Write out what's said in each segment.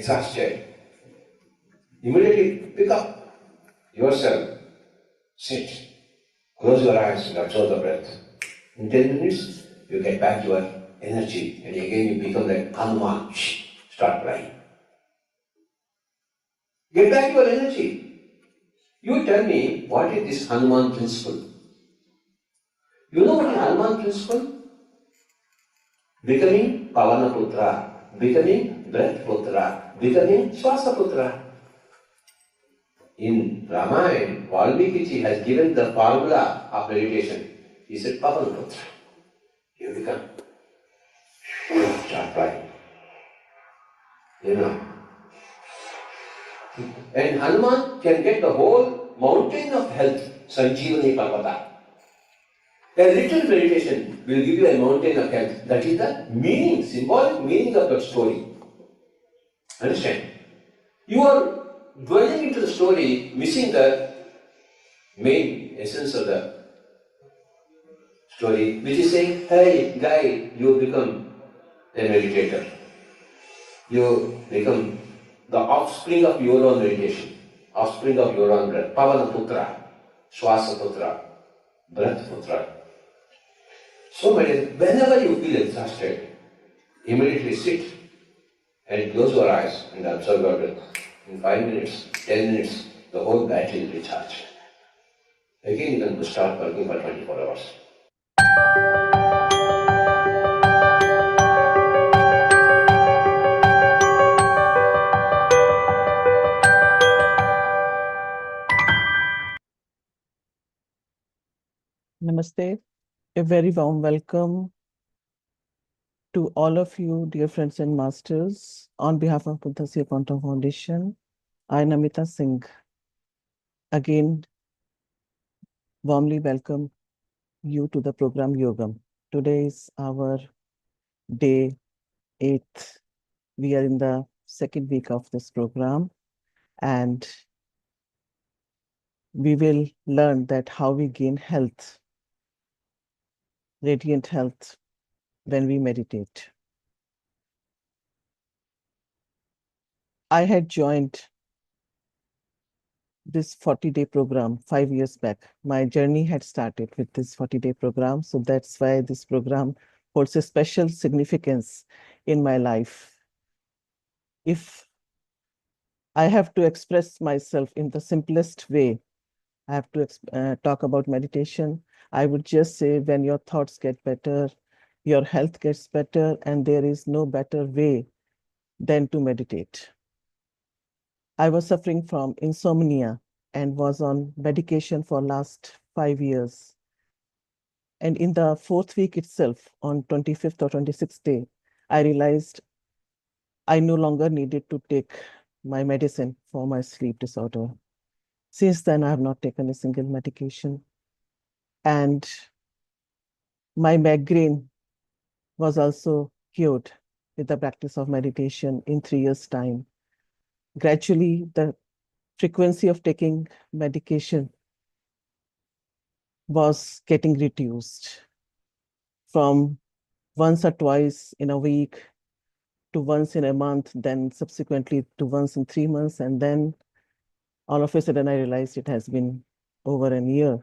exhausted, immediately pick up yourself, sit, close your eyes and observe the breath. In 10 minutes, you get back your energy and again you become like Hanuman, start flying. Get back your energy. You tell me, what is this Hanuman principle? You know what is Hanuman principle? Becoming Pavanaputra, becoming Breath-Putra, becoming Swasaputra. In Ramayana, Valmiki has given the formula of meditation. He said, Pavanaputra. You become, start flying. You know. And Hanuman can get the whole mountain of health, Sanjeevani Parvata. A little meditation will give you a mountain of health. That is the meaning, symbolic meaning of that story. Understand? You are dwelling into the story, missing the main essence of the story, which is saying, hey, guy, you become a meditator. You become the offspring of your own meditation, offspring of your own breath. Pavanaputra, Swasaputra, Breath-Putra. So, whenever you feel exhausted, immediately sit and close your eyes and observe your breath. In 5 minutes, 10 minutes, the whole battery is recharged. Again, you can start working for 24 hours. Namaste. A very warm welcome to all of you, dear friends and masters. On behalf of Buddhasya Quantum Foundation, I, Namita Singh, again warmly welcome you to the program Yogam. Today is our day 8th. We are in the second week of this program, and we will learn that how we gain health, radiant health, when we meditate. I had joined this 40-day program 5 years back. My journey had started with this 40-day program. So that's why this program holds a special significance in my life. If I have to express myself in the simplest way, I have to talk about meditation, I would just say, when your thoughts get better, your health gets better, and there is no better way than to meditate. I was suffering from insomnia and was on medication for last 5 years. And in the 4th week itself, on 25th or 26th day, I realized I no longer needed to take my medicine for my sleep disorder. Since then, I have not taken a single medication. And my migraine was also cured with the practice of meditation in 3 years' time. Gradually, the frequency of taking medication was getting reduced from once or twice in a week to once in a month, then subsequently to once in 3 months. And then all of a sudden, I realized it has been over a year.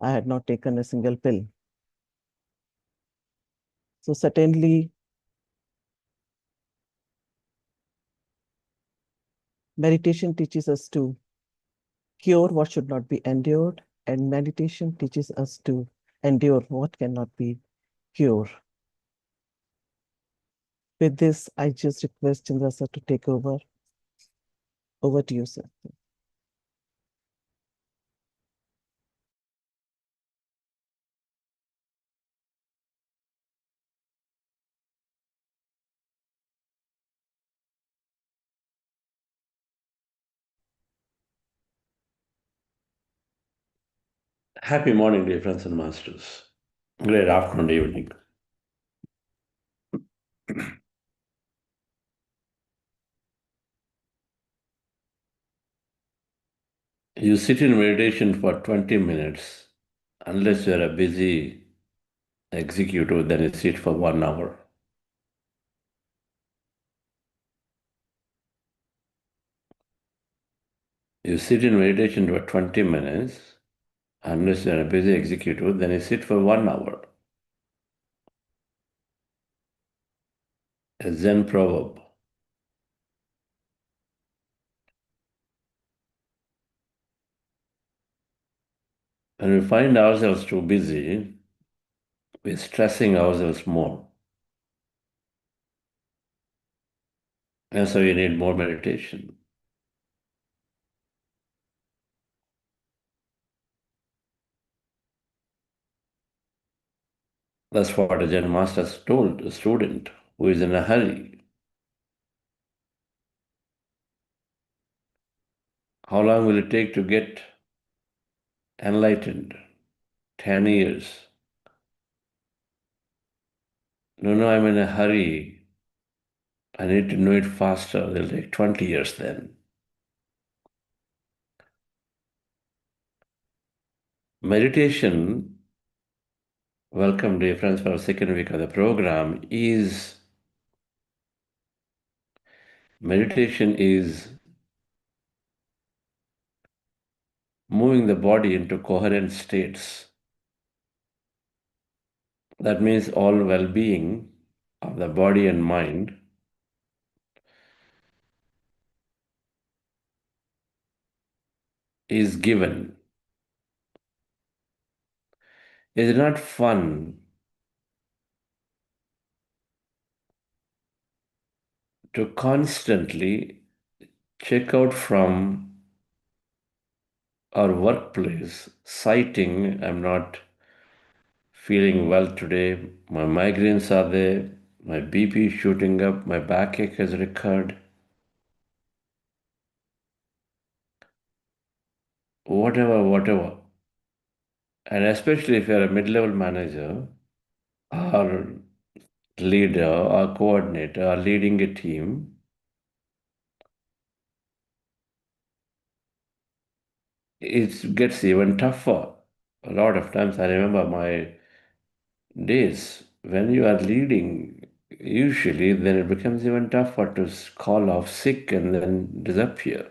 I had not taken a single pill. So certainly, meditation teaches us to cure what should not be endured, and meditation teaches us to endure what cannot be cured. With this, I just request Chandra sir to take over. Over to you, sir. Happy morning, dear friends and masters. Great afternoon, evening. You sit in meditation for 20 minutes. Unless you're a busy executive, then you sit for 1 hour. You sit in meditation for 20 minutes, unless you're a busy executive, then you sit for 1 hour. A Zen proverb. When we find ourselves too busy, we're stressing ourselves more. And so you need more meditation. That's what a Zen master told a student who is in a hurry. How long will it take to get enlightened? 10 years. No, I'm in a hurry. I need to know it faster. It'll take 20 years then. Meditation, welcome dear friends for our second week of the program, meditation is moving the body into coherent states. That means all well-being of the body and mind is given. Is it not fun to constantly check out from our workplace, citing, I'm not feeling well today, my migraines are there, my BP is shooting up, my backache has recurred. Whatever. And especially if you're a mid-level manager or leader or coordinator or leading a team, it gets even tougher. A lot of times I remember my days when you are leading, usually then it becomes even tougher to call off sick and then disappear.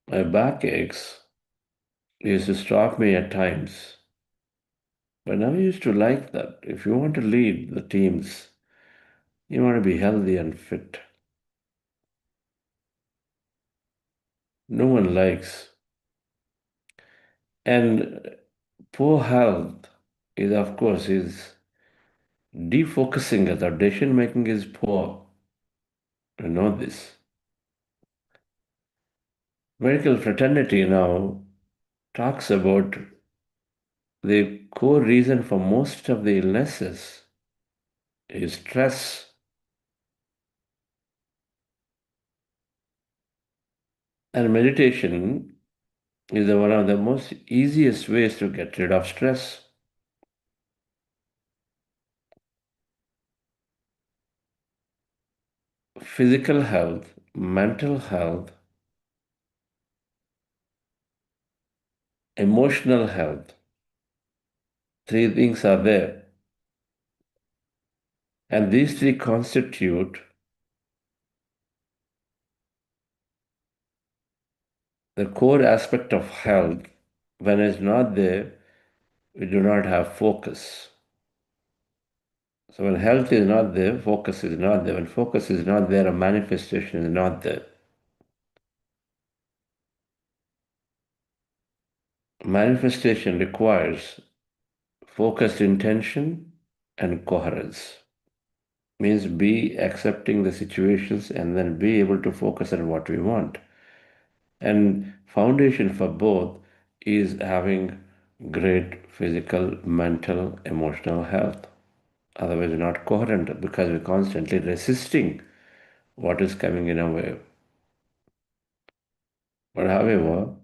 My backaches used to stop me at times. But I used to like that. If you want to lead the teams, you want to be healthy and fit. No one likes. And poor health is, of course, is defocusing us. Our decision making is poor. You know this. Medical fraternity now talks about the core reason for most of the illnesses is stress. And meditation is one of the most easiest ways to get rid of stress. Physical health, mental health, emotional health. Three things are there. And these three constitute the core aspect of health. When it's not there, we do not have focus. So when health is not there, focus is not there. When focus is not there, a manifestation is not there. Manifestation requires focused intention and coherence. Means be accepting the situations and then be able to focus on what we want. And foundation for both is having great physical, mental, emotional health. Otherwise, we're not coherent because we're constantly resisting what is coming in our way. But however,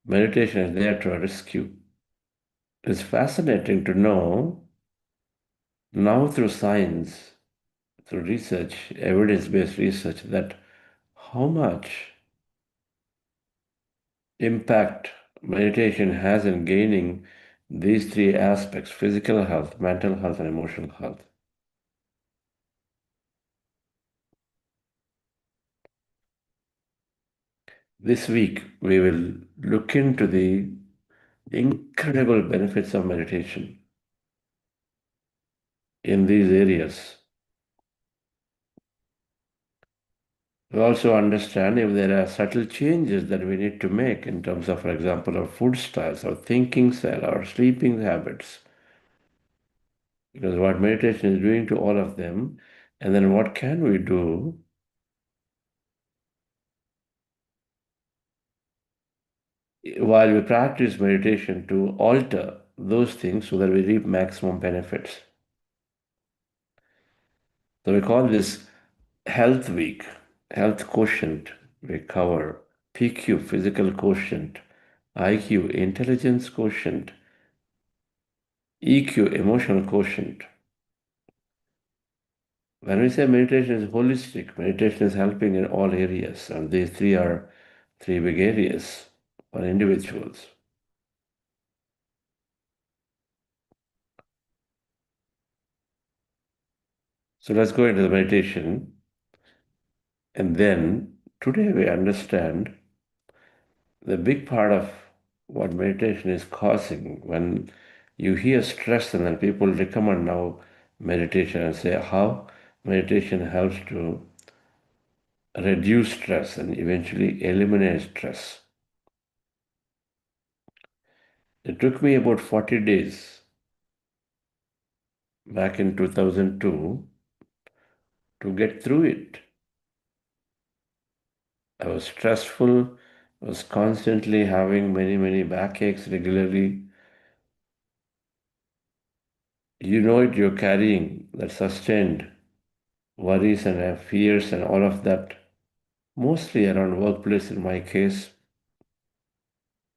meditation is there to rescue. It's fascinating to know now through science, through research, evidence-based research, that how much impact meditation has in gaining these three aspects: physical health, mental health, and emotional health. This week, we will look into the incredible benefits of meditation in these areas. We also understand if there are subtle changes that we need to make in terms of, for example, our food styles, our thinking style, our sleeping habits. Because what meditation is doing to all of them, and then what can we do while we practice meditation to alter those things so that we reap maximum benefits. So we call this Health Week, Health Quotient. We cover PQ, Physical Quotient, IQ, Intelligence Quotient, EQ, Emotional Quotient. When we say meditation is holistic, meditation is helping in all areas, and these three are three big areas for individuals. So let's go into the meditation. And then today we understand the big part of what meditation is causing. When you hear stress, and then people recommend now meditation and say how meditation helps to reduce stress and eventually eliminate stress. It took me about 40 days back in 2002 to get through it. I was stressful, was constantly having many backaches regularly. You know it, you're carrying that sustained worries and fears and all of that, mostly around workplace in my case,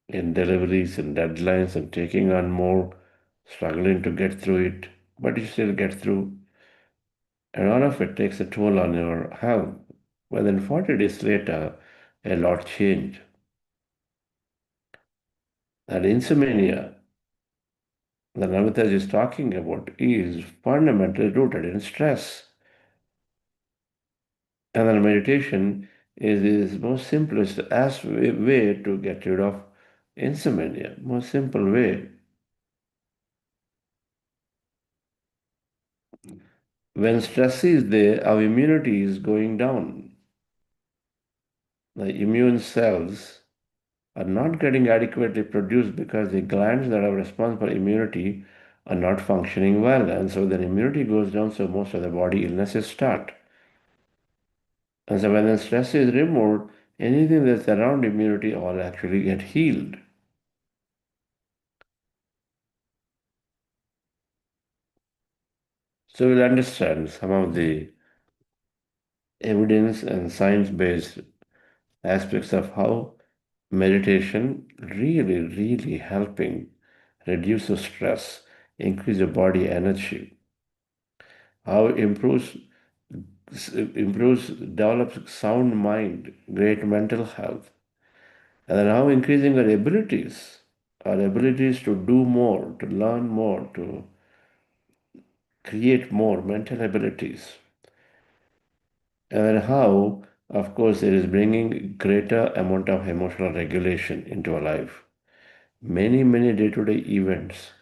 in deliveries and deadlines and taking on more, struggling to get through it, but you still get through. And all of it takes a toll on your health. But then 40 days later, a lot changed. That insomnia that Namitaj is talking about is fundamentally rooted in stress. And then meditation is the most simplest way to get rid of insomnia, most simple way. When stress is there, our immunity is going down. The immune cells are not getting adequately produced because the glands that are responsible for immunity are not functioning well. And so then immunity goes down, so most of the body illnesses start. And so when the stress is removed, anything that's around immunity all actually get healed. So we'll understand some of the evidence and science-based aspects of how meditation really helping reduce the stress, increase your body energy, how it develops sound mind, great mental health, and then how increasing our abilities to do more, to learn more, to create more mental abilities. And then how, of course, it is bringing greater amount of emotional regulation into our life. Many day-to-day events.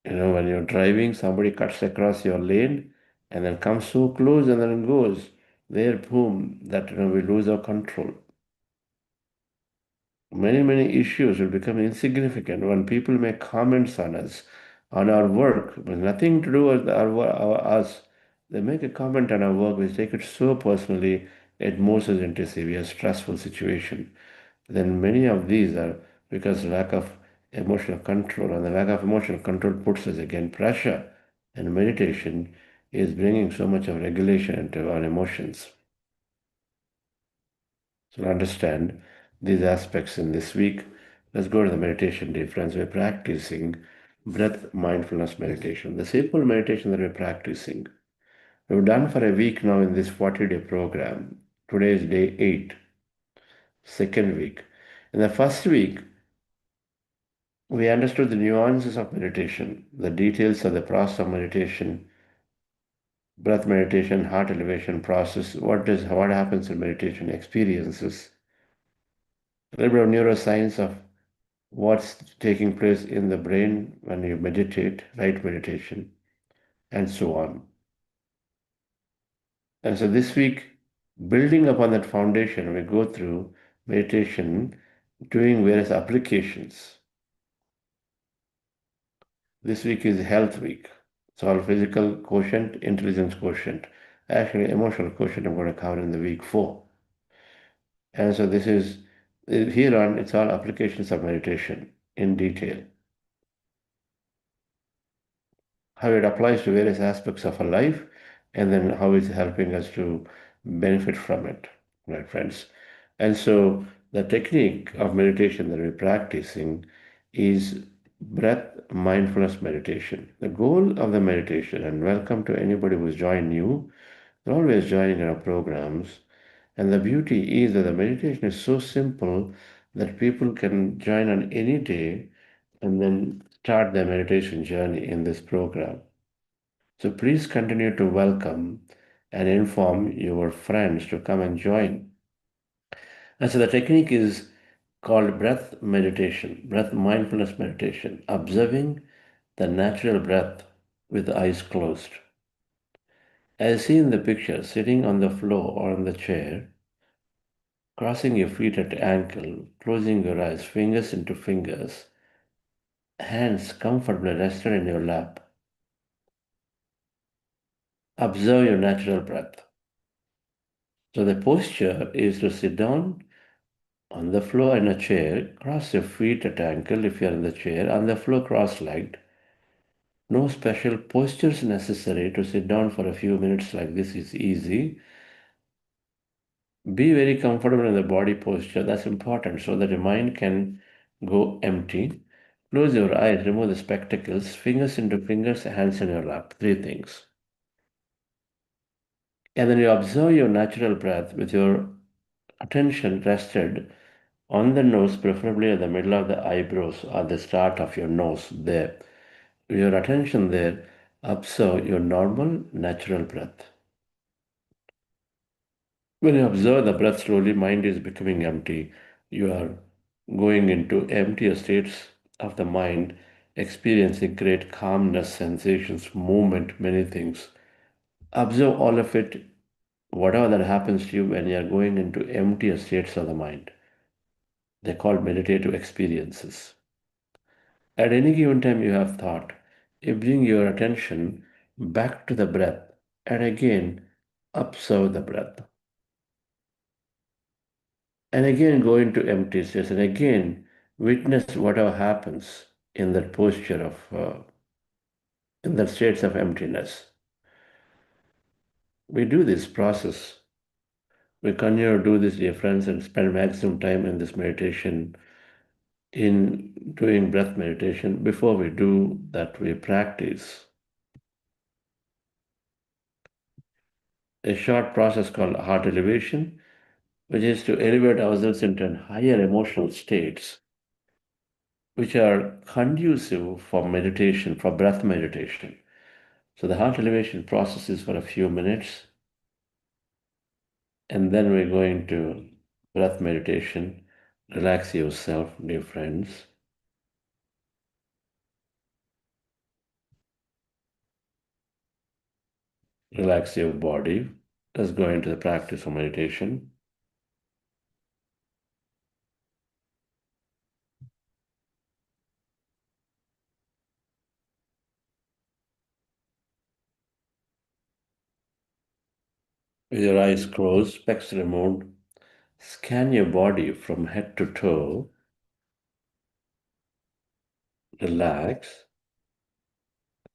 When you're driving, somebody cuts across your lane and then comes so close and then goes. There, boom, that we lose our control. Many issues will become insignificant when people make comments on us, on our work, with nothing to do with us. They make a comment on our work, we take it so personally, it moves us into a severe stressful situation. Then many of these are because lack of emotional control, and the lack of emotional control puts us again pressure. And meditation is bringing so much of regulation into our emotions. So to understand these aspects in this week, let's go to the meditation day. Friends, we're practicing breath-mindfulness meditation, the simple meditation that we're practicing. We've done for a week now in this 40-day program. Today is day 8, second week. In the first week, we understood the nuances of meditation, the details of the process of meditation, breath meditation, heart elevation process, what happens in meditation experiences, a little bit of neuroscience of what's taking place in the brain when you meditate, right meditation, and so on. And so this week, building upon that foundation, we go through meditation, doing various applications. This week is health week. It's all physical quotient, intelligence quotient. Actually, emotional quotient I'm going to cover in the week 4. And so this is, here on, it's all applications of meditation in detail. How it applies to various aspects of our life, and then how it's helping us to benefit from it, right, friends? And so the technique of meditation that we're practicing is breath mindfulness meditation. The goal of the meditation, and welcome to anybody who's joined new, they're always joining our programs. And the beauty is that the meditation is so simple that people can join on any day and then start their meditation journey in this program. So please continue to welcome and inform your friends to come and join. And so the technique is called breath meditation, breath mindfulness meditation, observing the natural breath with the eyes closed. As seen in the picture, sitting on the floor or on the chair, crossing your feet at ankle, closing your eyes, fingers into fingers, hands comfortably rested in your lap. Observe your natural breath. So the posture is to sit down on the floor in a chair, cross your feet at ankle if you are in the chair, on the floor cross-legged. No special postures necessary to sit down for a few minutes like this is easy. Be very comfortable in the body posture. That's important so that your mind can go empty. Close your eyes, remove the spectacles, fingers into fingers, hands in your lap. 3 things. And then you observe your natural breath with your attention rested on the nose, preferably at the middle of the eyebrows or the start of your nose there. With your attention there, observe your normal, natural breath. When you observe the breath slowly, mind is becoming empty. You are going into emptier states of the mind, experiencing great calmness, sensations, movement, many things. Observe all of it, whatever that happens to you when you are going into emptier states of the mind. They're called meditative experiences. At any given time you have thought, you bring your attention back to the breath and again observe the breath. And again go into empty states and again witness whatever happens in that posture of, in the states of emptiness. We do this process. We continue to do this, dear friends, and spend maximum time in this meditation, in doing breath meditation. Before we do that, we practice a short process called heart elevation, which is to elevate ourselves into higher emotional states, which are conducive for meditation, for breath meditation. So the heart elevation process is for a few minutes, and then we're going to breath meditation. Relax yourself, dear friends. Relax your body. Let's go into the practice of meditation. With your eyes closed, specs removed, scan your body from head to toe. Relax.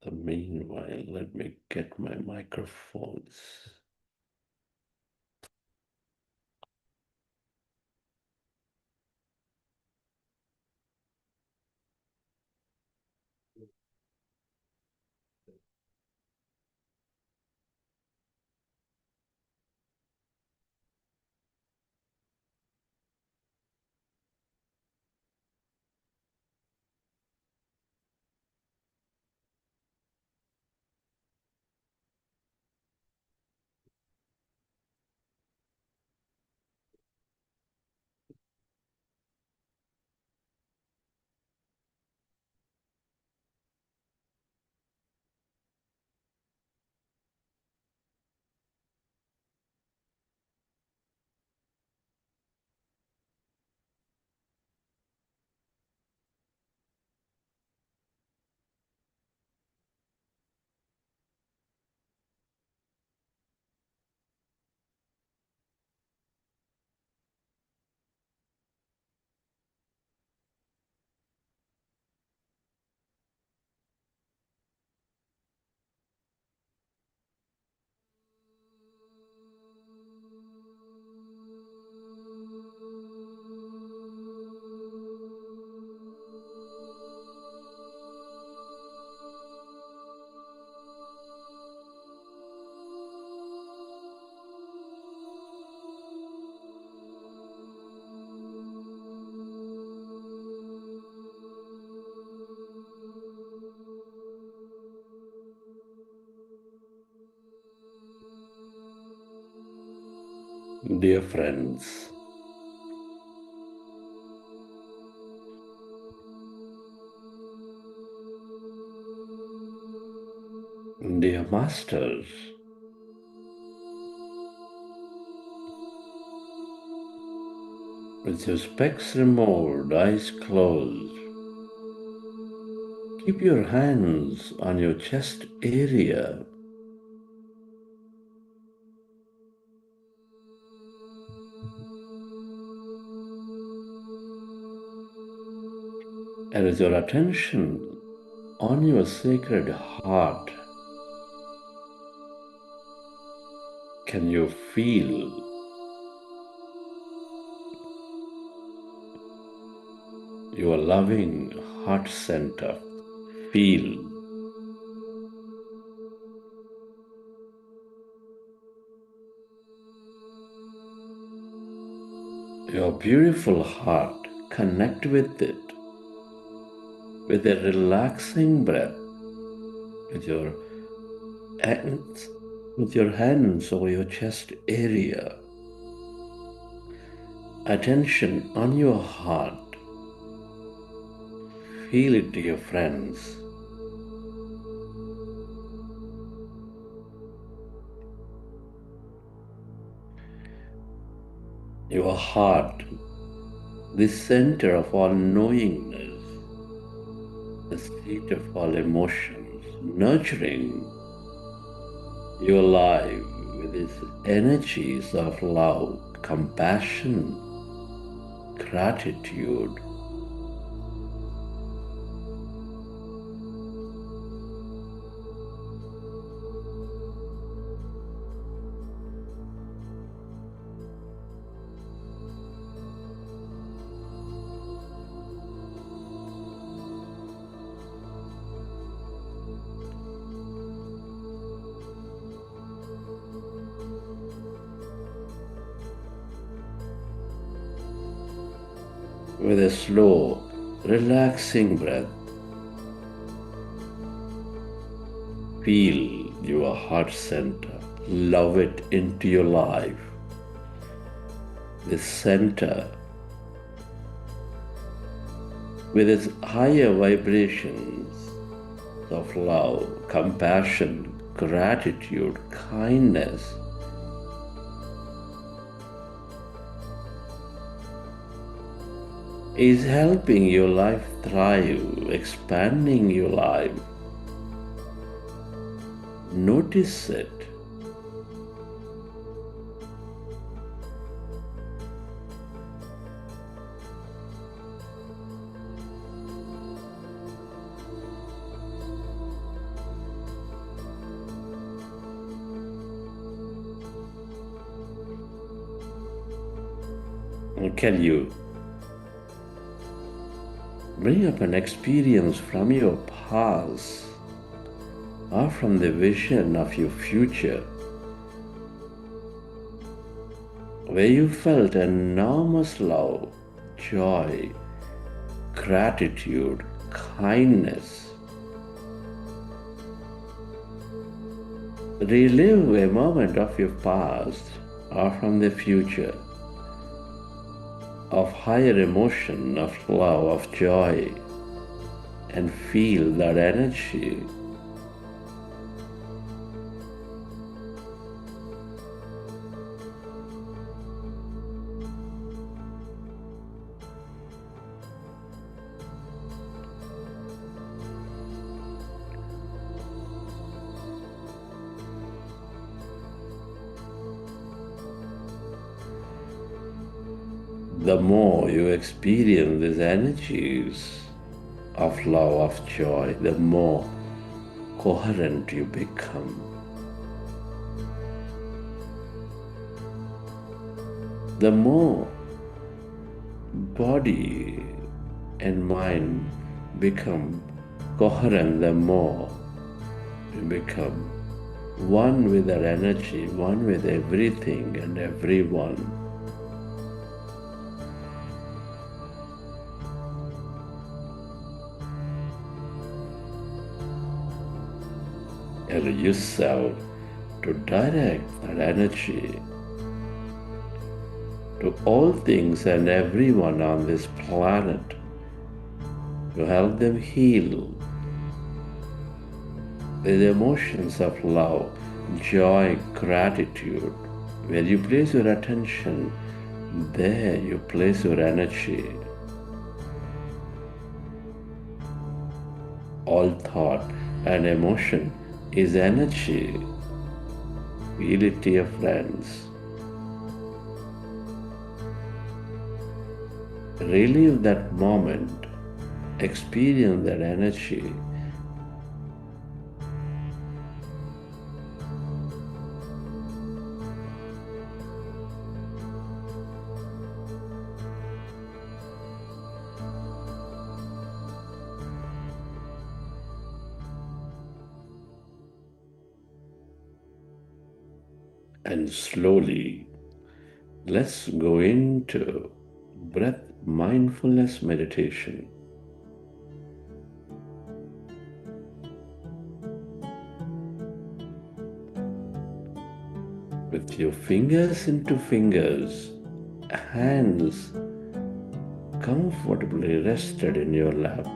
Meanwhile, let me get my microphones. Dear friends, dear masters, with your specs removed, eyes closed, keep your hands on your chest area. And with your attention on your sacred heart, can you feel your loving heart center? Feel your beautiful heart. Connect with it with a relaxing breath, with your hands over your chest area. Attention on your heart. Feel it, dear friends. Your heart, the center of all knowingness, the seat of all emotions, nurturing your life with its energies of love, compassion, gratitude. With a slow, relaxing breath, feel your heart center. Love it into your life. The center, with its higher vibrations of love, compassion, gratitude, kindness, is helping your life thrive, expanding your life. Notice it. Can you bring up an experience from your past or from the vision of your future where you felt enormous love, joy, gratitude, kindness? Relive a moment of your past or from the future of higher emotion, of love, of joy, and feel that energy. The more you experience these energies of love, of joy, the more coherent you become. The more body and mind become coherent, the more you become one with that energy, one with everything and everyone. Allow yourself to direct that energy to all things and everyone on this planet to help them heal with emotions of love, joy, gratitude. Where you place your attention, there you place your energy. All thought and emotion is energy. Feel it, dear friends. Relive that moment. Experience that energy. And slowly, let's go into breath mindfulness meditation. With your fingers into fingers, hands comfortably rested in your lap.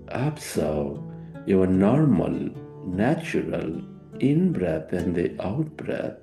Observe your normal, natural in-breath and the out-breath.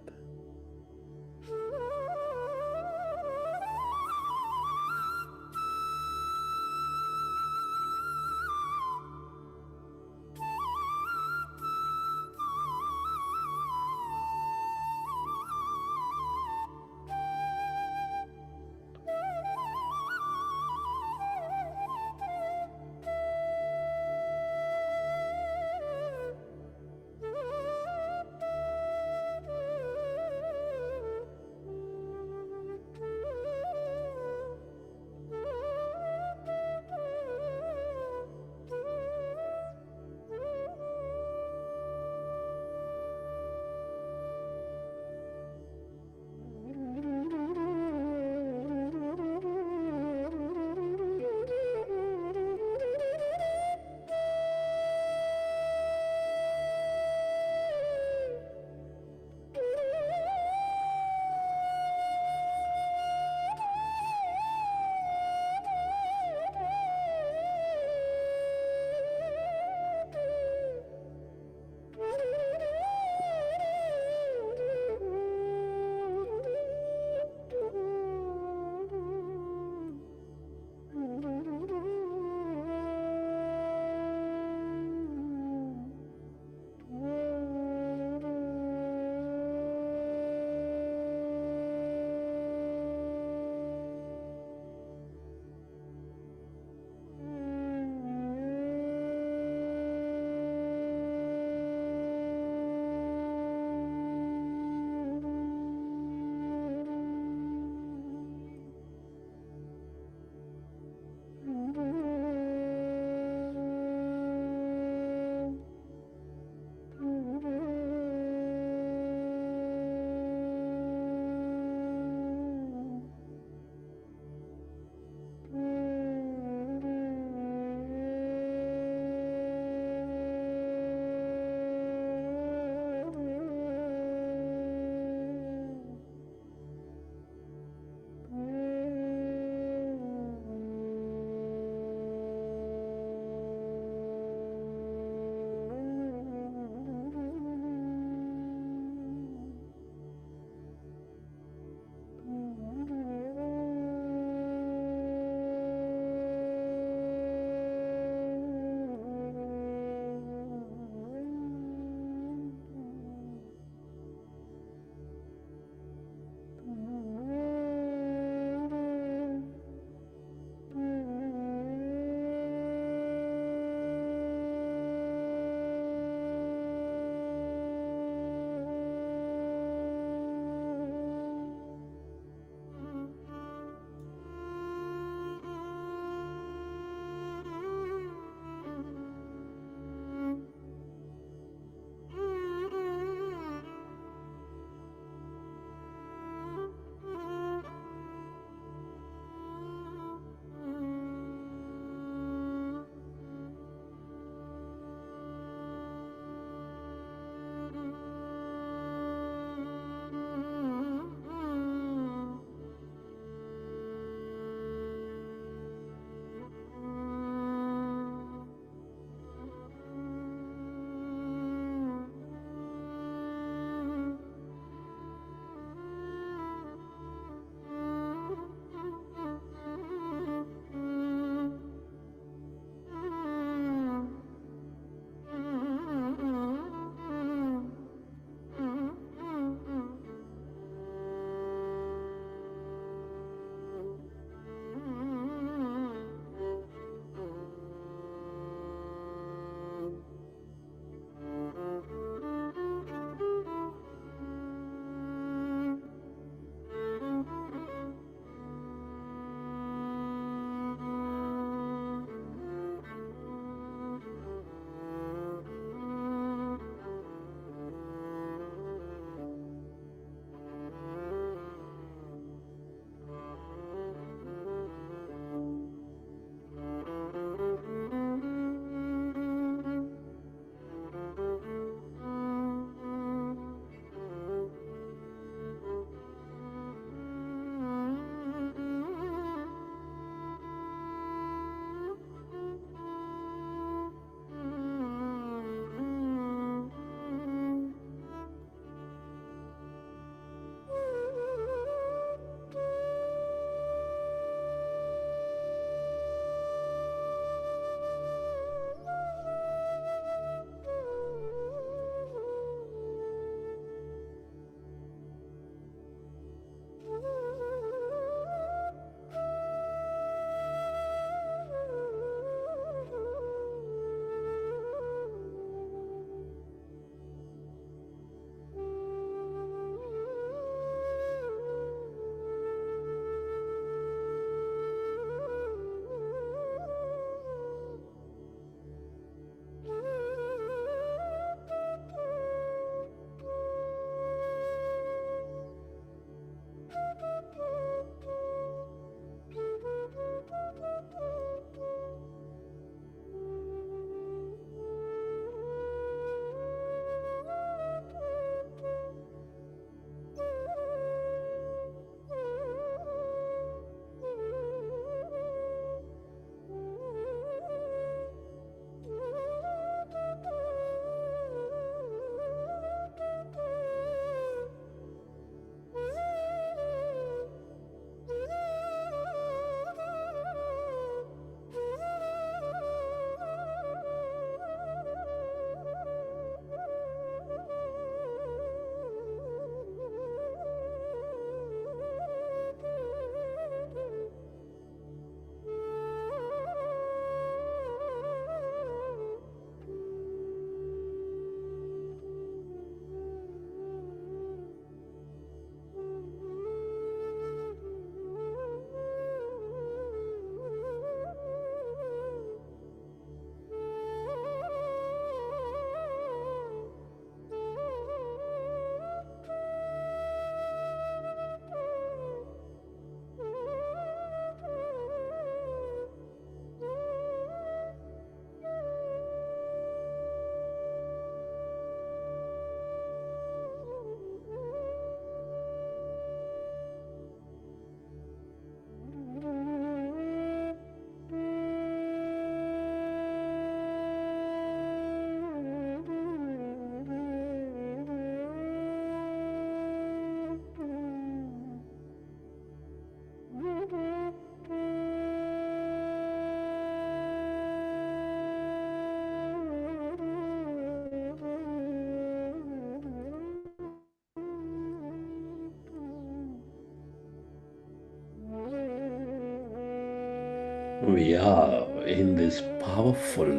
We are in this powerful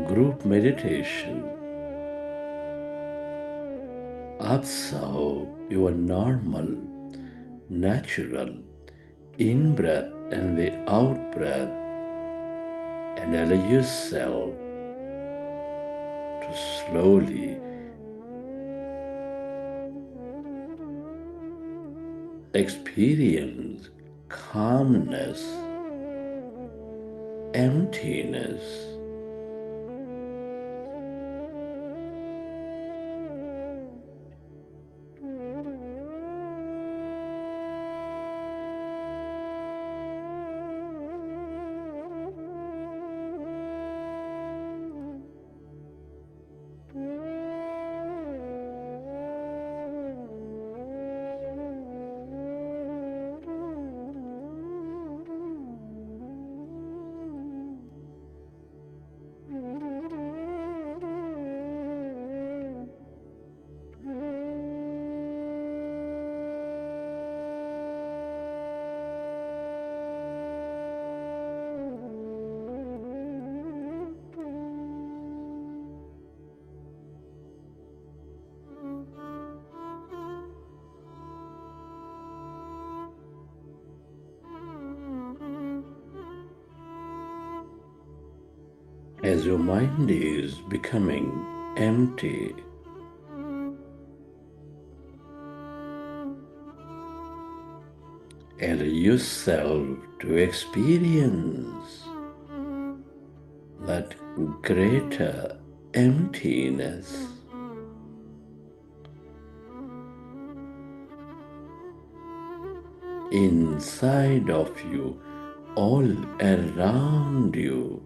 group meditation. Observe your normal, natural in-breath and the out-breath, and allow yourself to slowly experience calmness, emptiness, as your mind is becoming empty. Allow yourself to experience that greater emptiness inside of you, all around you.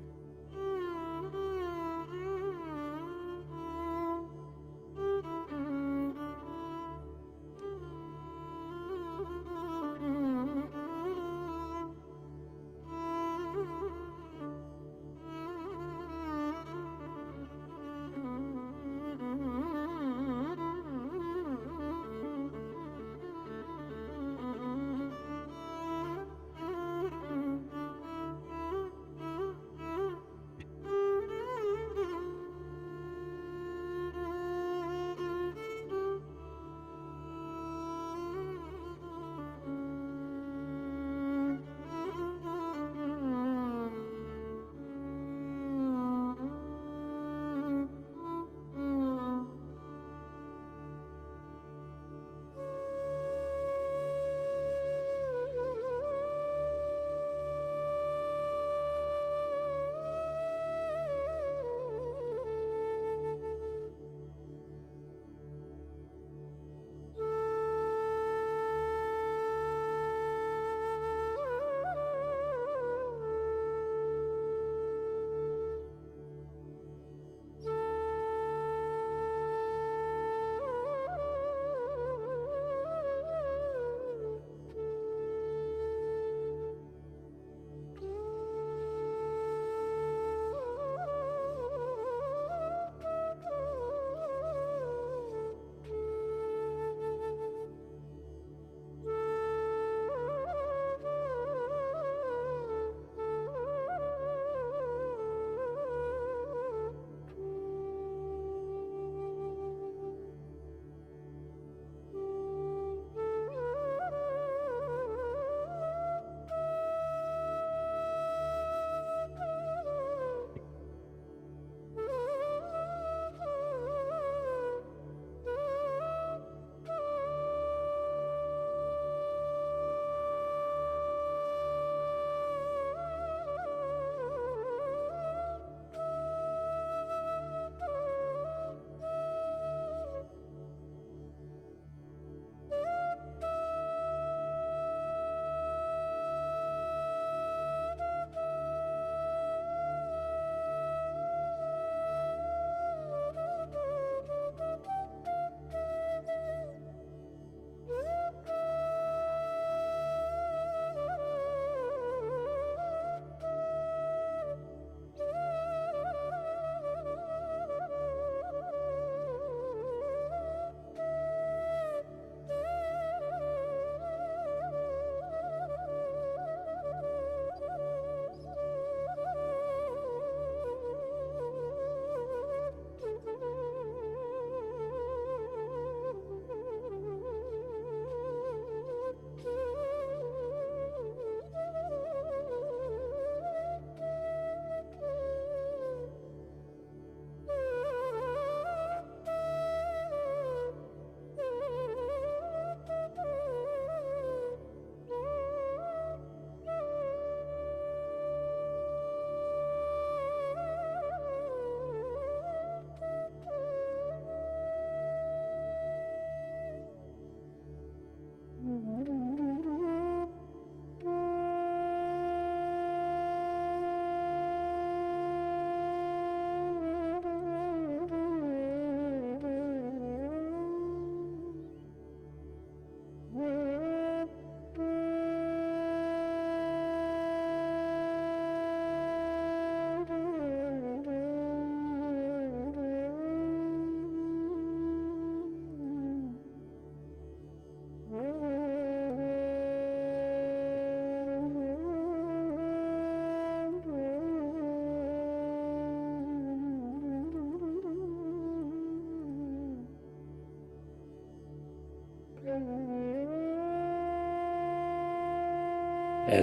As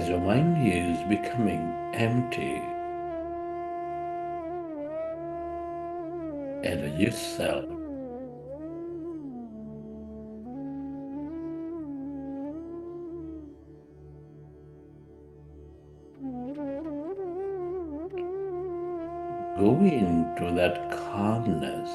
your mind is becoming empty, and yourself go into that calmness,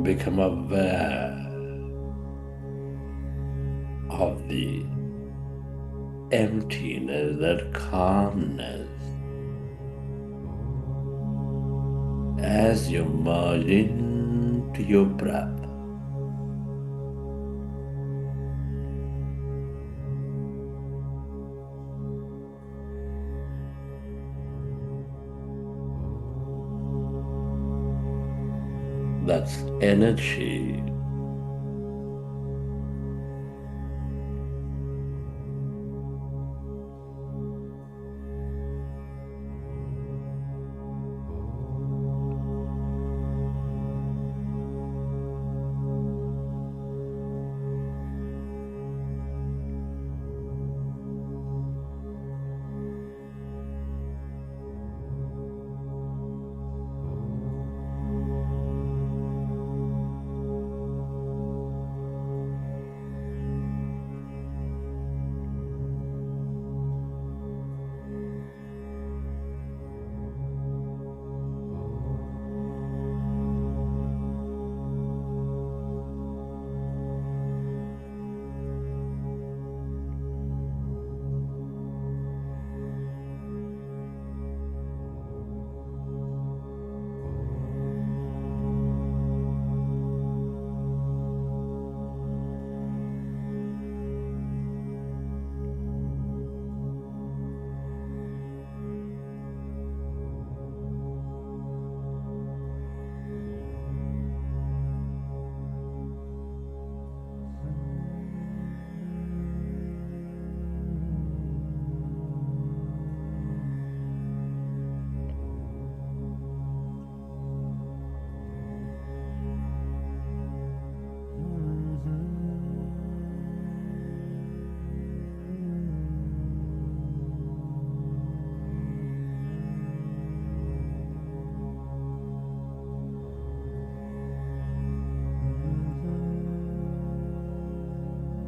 become aware of the emptiness, that calmness, as you merge into your breath. That's energy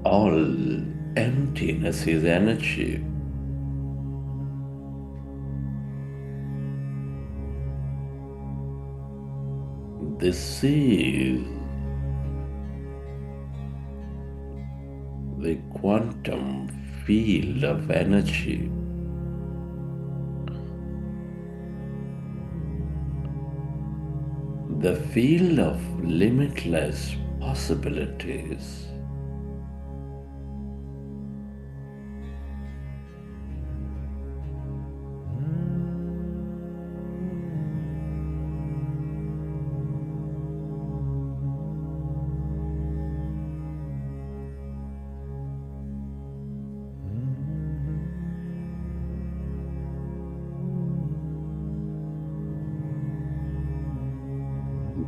all emptiness is energy. This is the quantum field of energy. The field of limitless possibilities.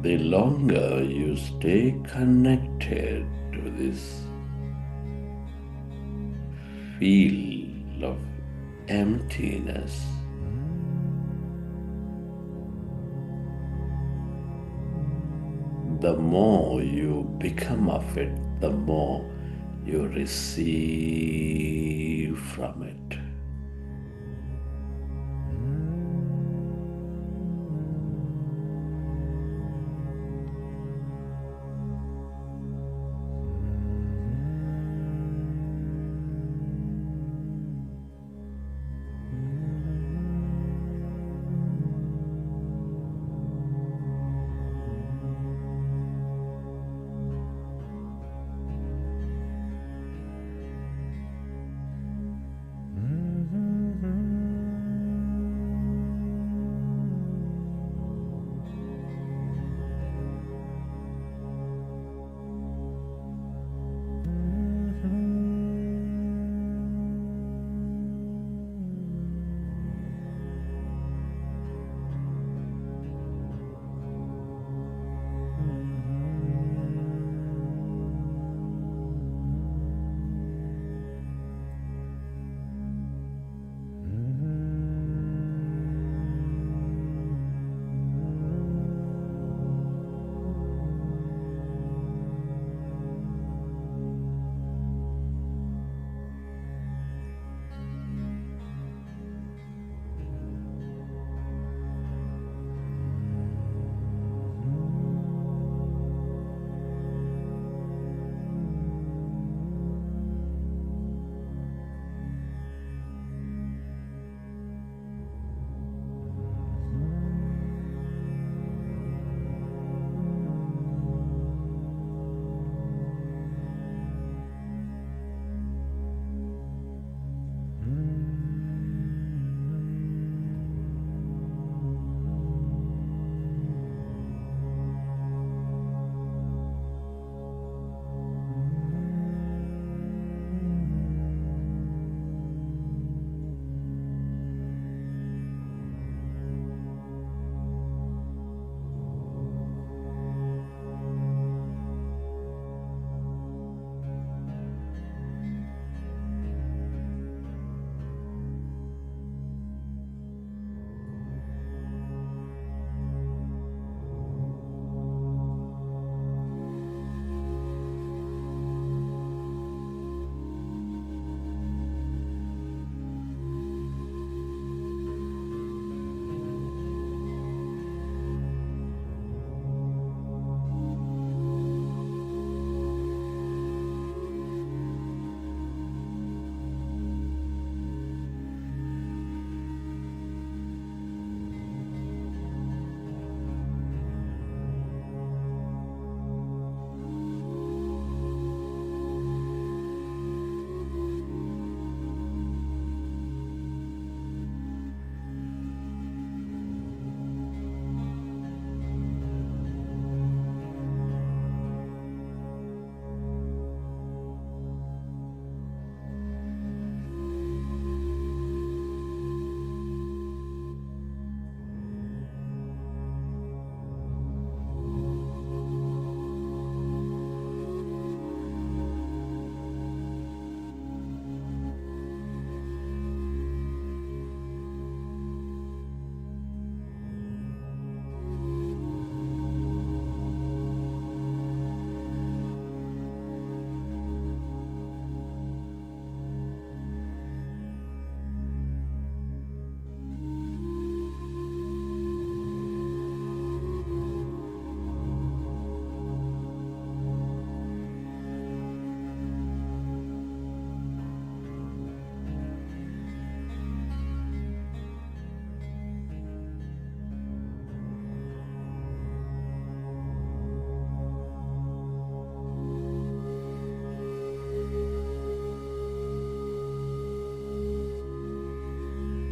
The longer you stay connected to this field of emptiness, the more you become of it, the more you receive from it.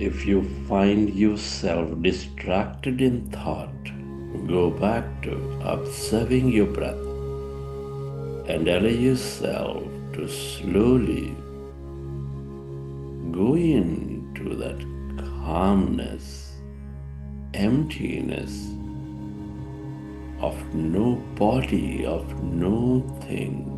If you find yourself distracted in thought, go back to observing your breath and allow yourself to slowly go into that calmness, emptiness of no body, of no thing.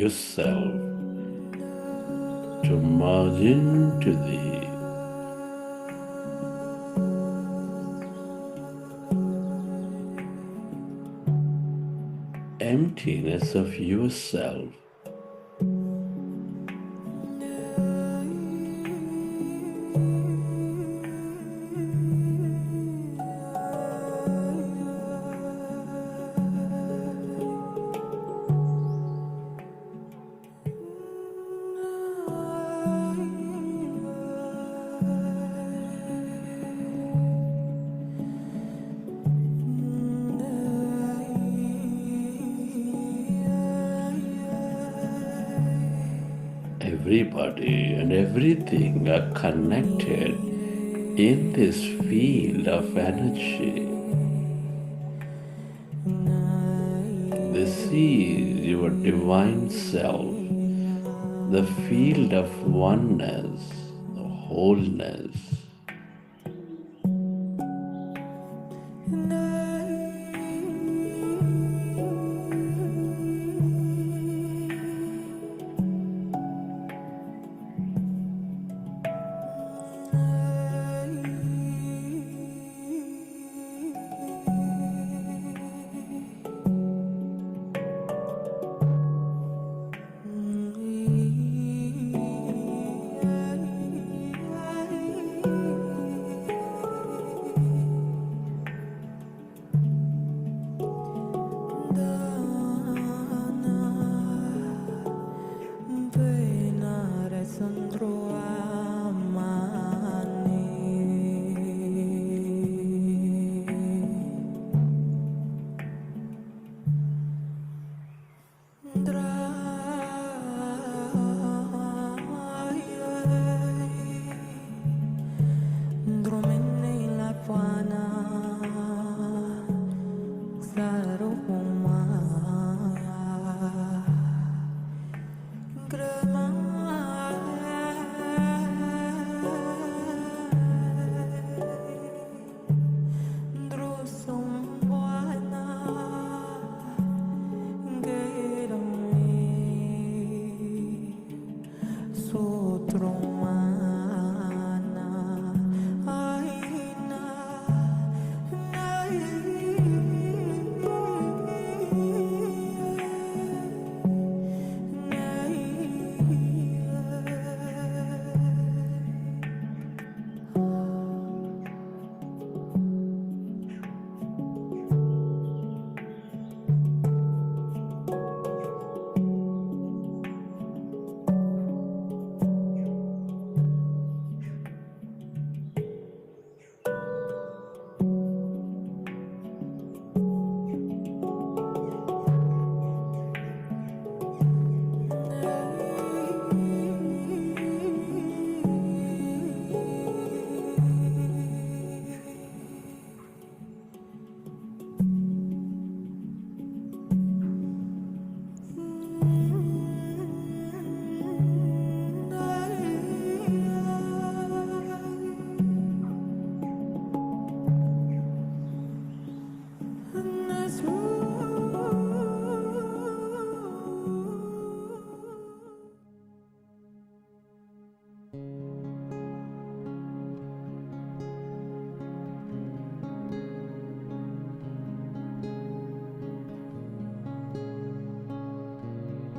Yourself to merge into the emptiness of yourself. Everybody and everything are connected in this field of energy. This is your divine self, the field of oneness, the wholeness.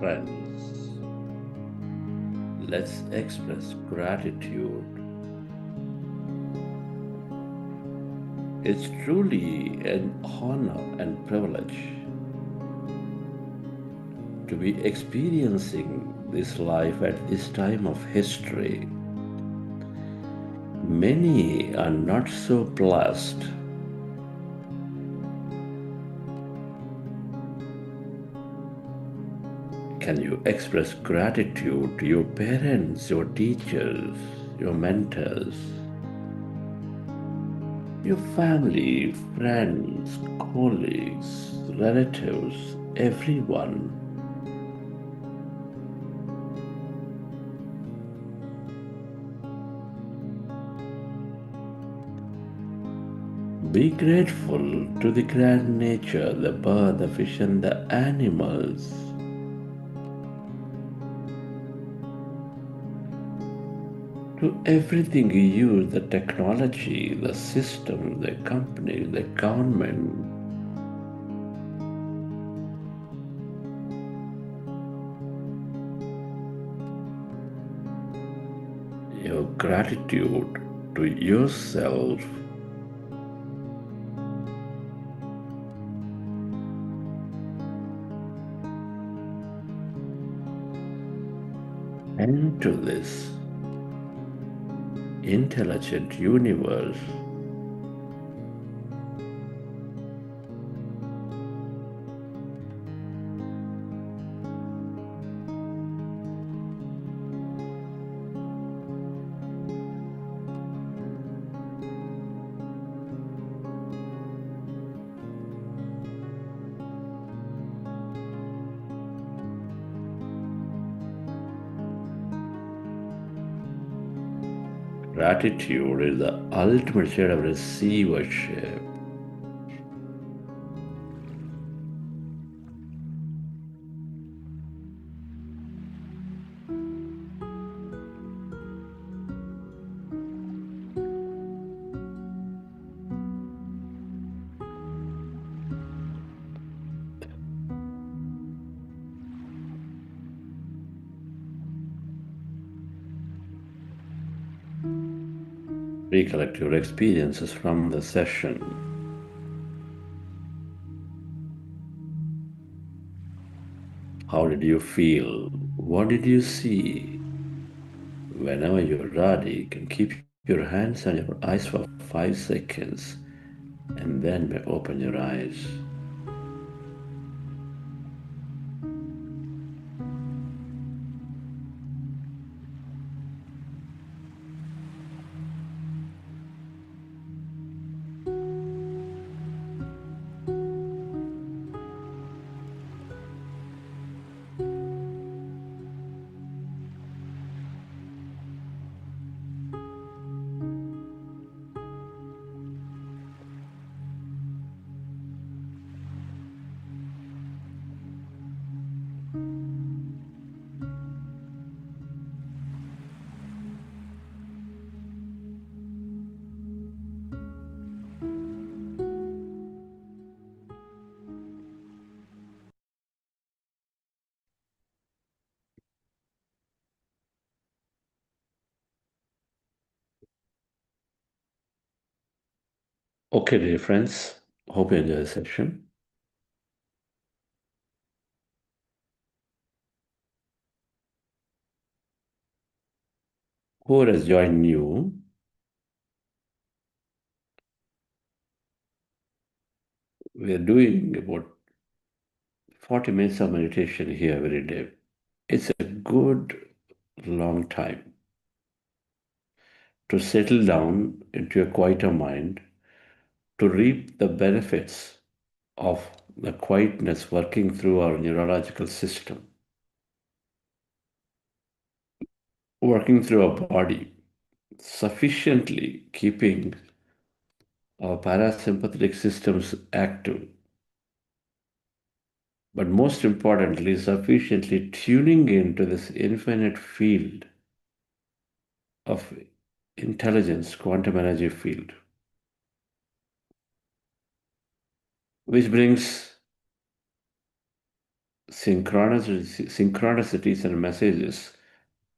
Friends, let's express gratitude. It's truly an honor and privilege to be experiencing this life at this time of history. Many are not so blessed. Can you express gratitude to your parents, your teachers, your mentors, your family, friends, colleagues, relatives, everyone? Be grateful to the grand nature, the bird, the fish, and the animals. To everything you use, the technology, the system, the company, the government. Your gratitude to yourself and to this intelligent universe. Gratitude is the ultimate state of receivership. Recollect your experiences from the session. How did you feel? What did you see? Whenever you're ready, you can keep your hands on your eyes for 5 seconds and then may open your eyes. Okay, dear friends, hope you enjoy the session. Who has joined new, we are doing about 40 minutes of meditation here every day. It's a good long time to settle down into a quieter mind, to reap the benefits of the quietness working through our neurological system, working through our body, sufficiently keeping our parasympathetic systems active, but most importantly, sufficiently tuning into this infinite field of intelligence, quantum energy field, which brings synchronicities and messages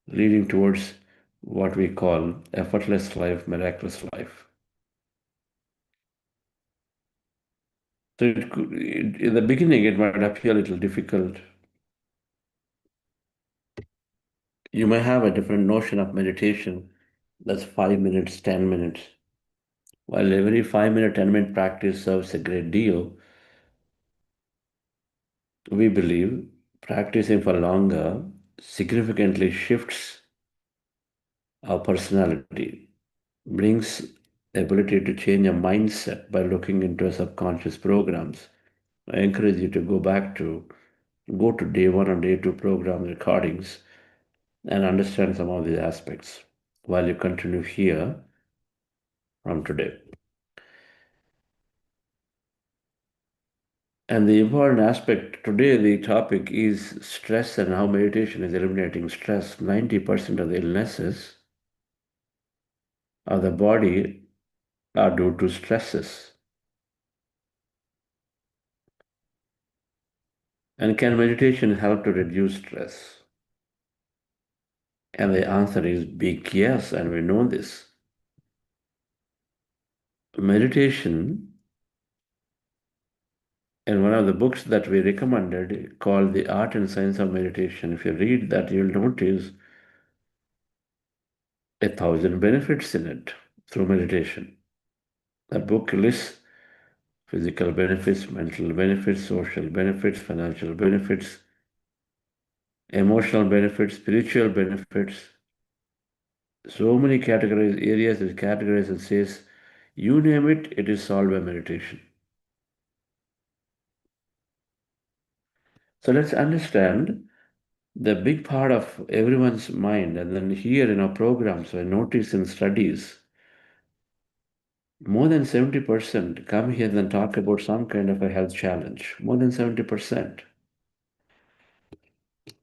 leading towards what we call effortless life, miraculous life. So in the beginning, it might appear a little difficult. You may have a different notion of meditation. That's 5 minutes, 10 minutes. While every 5 minute, 10 minute practice serves a great deal, we believe practicing for longer significantly shifts our personality, brings the ability to change a mindset by looking into subconscious programs. I encourage you to go to day one and day two program recordings and understand some of these aspects while you continue here from today. And the important aspect today, the topic is stress and how meditation is eliminating stress. 90% of the illnesses of the body are due to stresses. And can meditation help to reduce stress? And the answer is big yes, and we know this. Meditation, in one of the books that we recommended called The Art and Science of Meditation, if you read that, you'll notice 1,000 benefits in it through meditation. The book lists physical benefits, mental benefits, social benefits, financial benefits, emotional benefits, spiritual benefits. So many categories, areas is categorized and says, you name it, it is solved by meditation. So let's understand the big part of everyone's mind, and then here in our programs, I notice in studies, more than 70% come here and talk about some kind of a health challenge. More than 70%.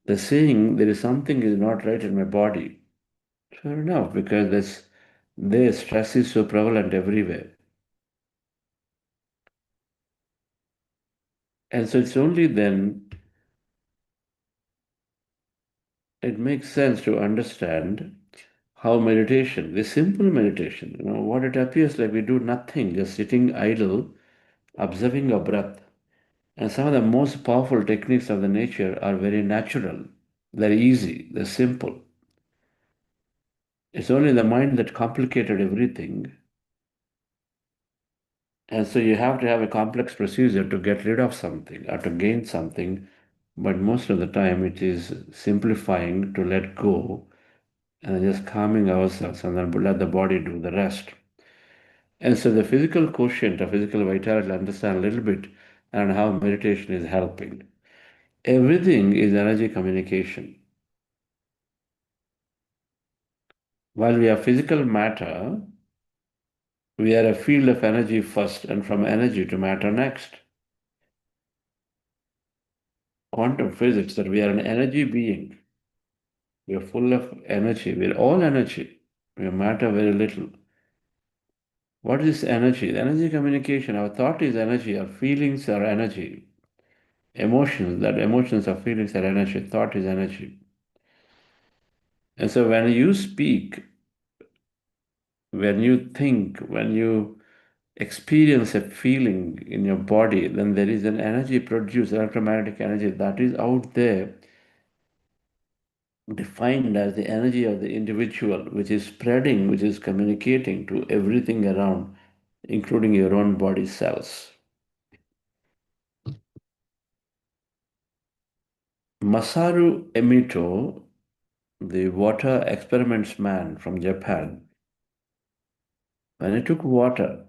They're saying there is something is not right in my body. Fair enough, because the stress is so prevalent everywhere. And so it's only then it makes sense to understand how meditation, the simple meditation, what it appears like we do nothing, just sitting idle, observing our breath. And some of the most powerful techniques of the nature are very natural. They're easy, they're simple. It's only the mind that complicated everything. And so you have to have a complex procedure to get rid of something or to gain something. But most of the time it is simplifying to let go and just calming ourselves and then let the body do the rest. And so the physical quotient of physical vitality, understand a little bit and how meditation is helping. Everything is energy communication. While we are physical matter, we are a field of energy first and from energy to matter next. Quantum physics that we are an energy being. We are full of energy. We are all energy. We matter very little. What is energy? The energy communication. Our thought is energy. Our feelings are energy. Emotions, that emotions or feelings are energy. Thought is energy. And so when you speak, when you think, when you experience a feeling in your body, then there is an energy produced, electromagnetic energy that is out there, defined as the energy of the individual, which is spreading, which is communicating to everything around, including your own body cells. Masaru Emoto, the water experiments man from Japan, when he took water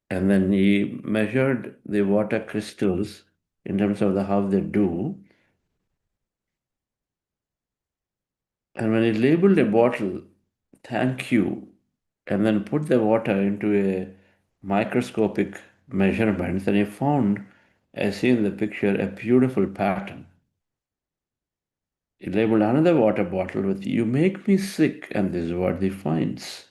and then he measured the water crystals in terms of how they do, and when he labeled a bottle, thank you, and then put the water into a microscopic measurements, and he found, as seen in the picture, a beautiful pattern. He labeled another water bottle with, you make me sick, and this is what he finds.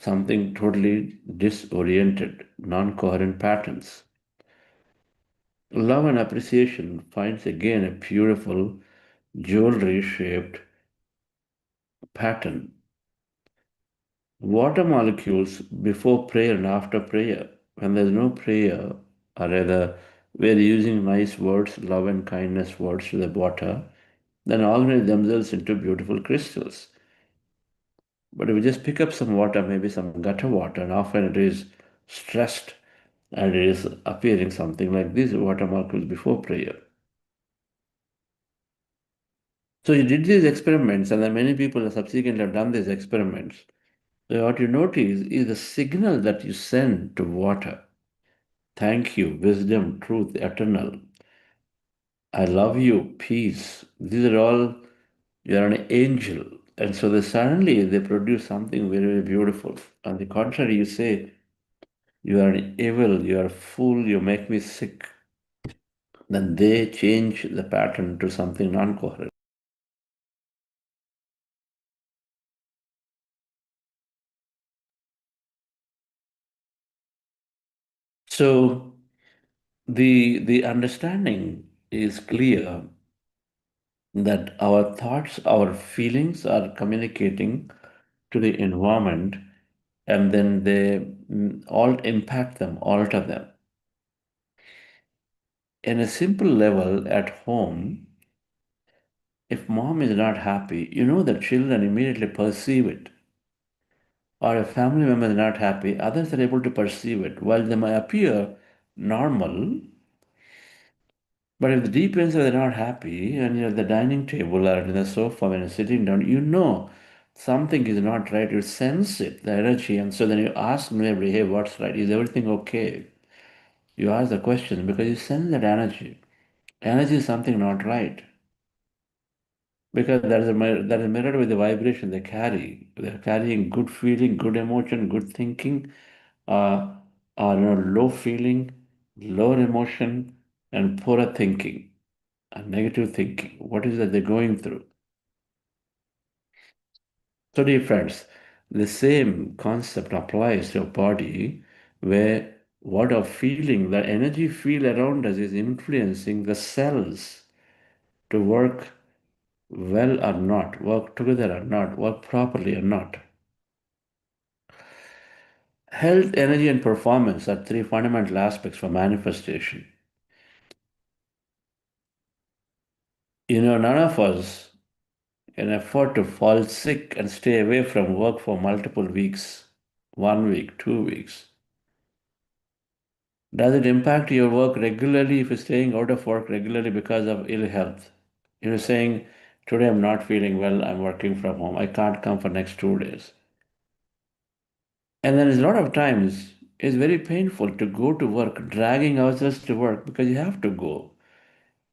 Something totally disoriented, non-coherent patterns. Love and appreciation finds again a beautiful jewelry-shaped pattern. Water molecules before prayer and after prayer. When there's no prayer, or rather, we're using nice words, love and kindness words to the water, then organize themselves into beautiful crystals. But if we just pick up some water, maybe some gutter water, and often it is stressed and it is appearing something like these water molecules before prayer. So you did these experiments, and then many people have subsequently have done these experiments. So what you notice is the signal that you send to water. Thank you, wisdom, truth, eternal. I love you, peace. These are all, you are an angel. And so suddenly they produce something very, very beautiful. On the contrary, you say, you are evil, you are a fool, you make me sick. Then they change the pattern to something non-coherent. So the understanding is clear that our thoughts, our feelings are communicating to the environment, and then they all impact them, alter them. In a simple level at home, if mom is not happy, you know that children immediately perceive it. Or a family member is not happy, others are able to perceive it. While they may appear normal, but if the deep inside they're not happy and you're at the dining table or in the sofa when you're sitting down, you know something is not right. You sense it, the energy, and so then you ask neighbor, hey, what's right? Is everything okay? You ask the question because you sense that energy. Energy is something not right. Because that is mirrored with the vibration they carry. They're carrying good feeling, good emotion, good thinking, uh, or low feeling, low emotion, and poor thinking, and negative thinking. What is that they're going through? So, dear friends, the same concept applies to your body, where what are feeling, the energy field around us is influencing the cells to work well or not, work together or not, work properly or not. Health, energy, and performance are three fundamental aspects for manifestation. None of us an effort to fall sick and stay away from work for multiple weeks, 1 week, 2 weeks? Does it impact your work regularly if you're staying out of work regularly because of ill health? You're saying, today I'm not feeling well, I'm working from home, I can't come for next 2 days. And then a lot of times it's very painful to go to work, dragging ourselves to work because you have to go.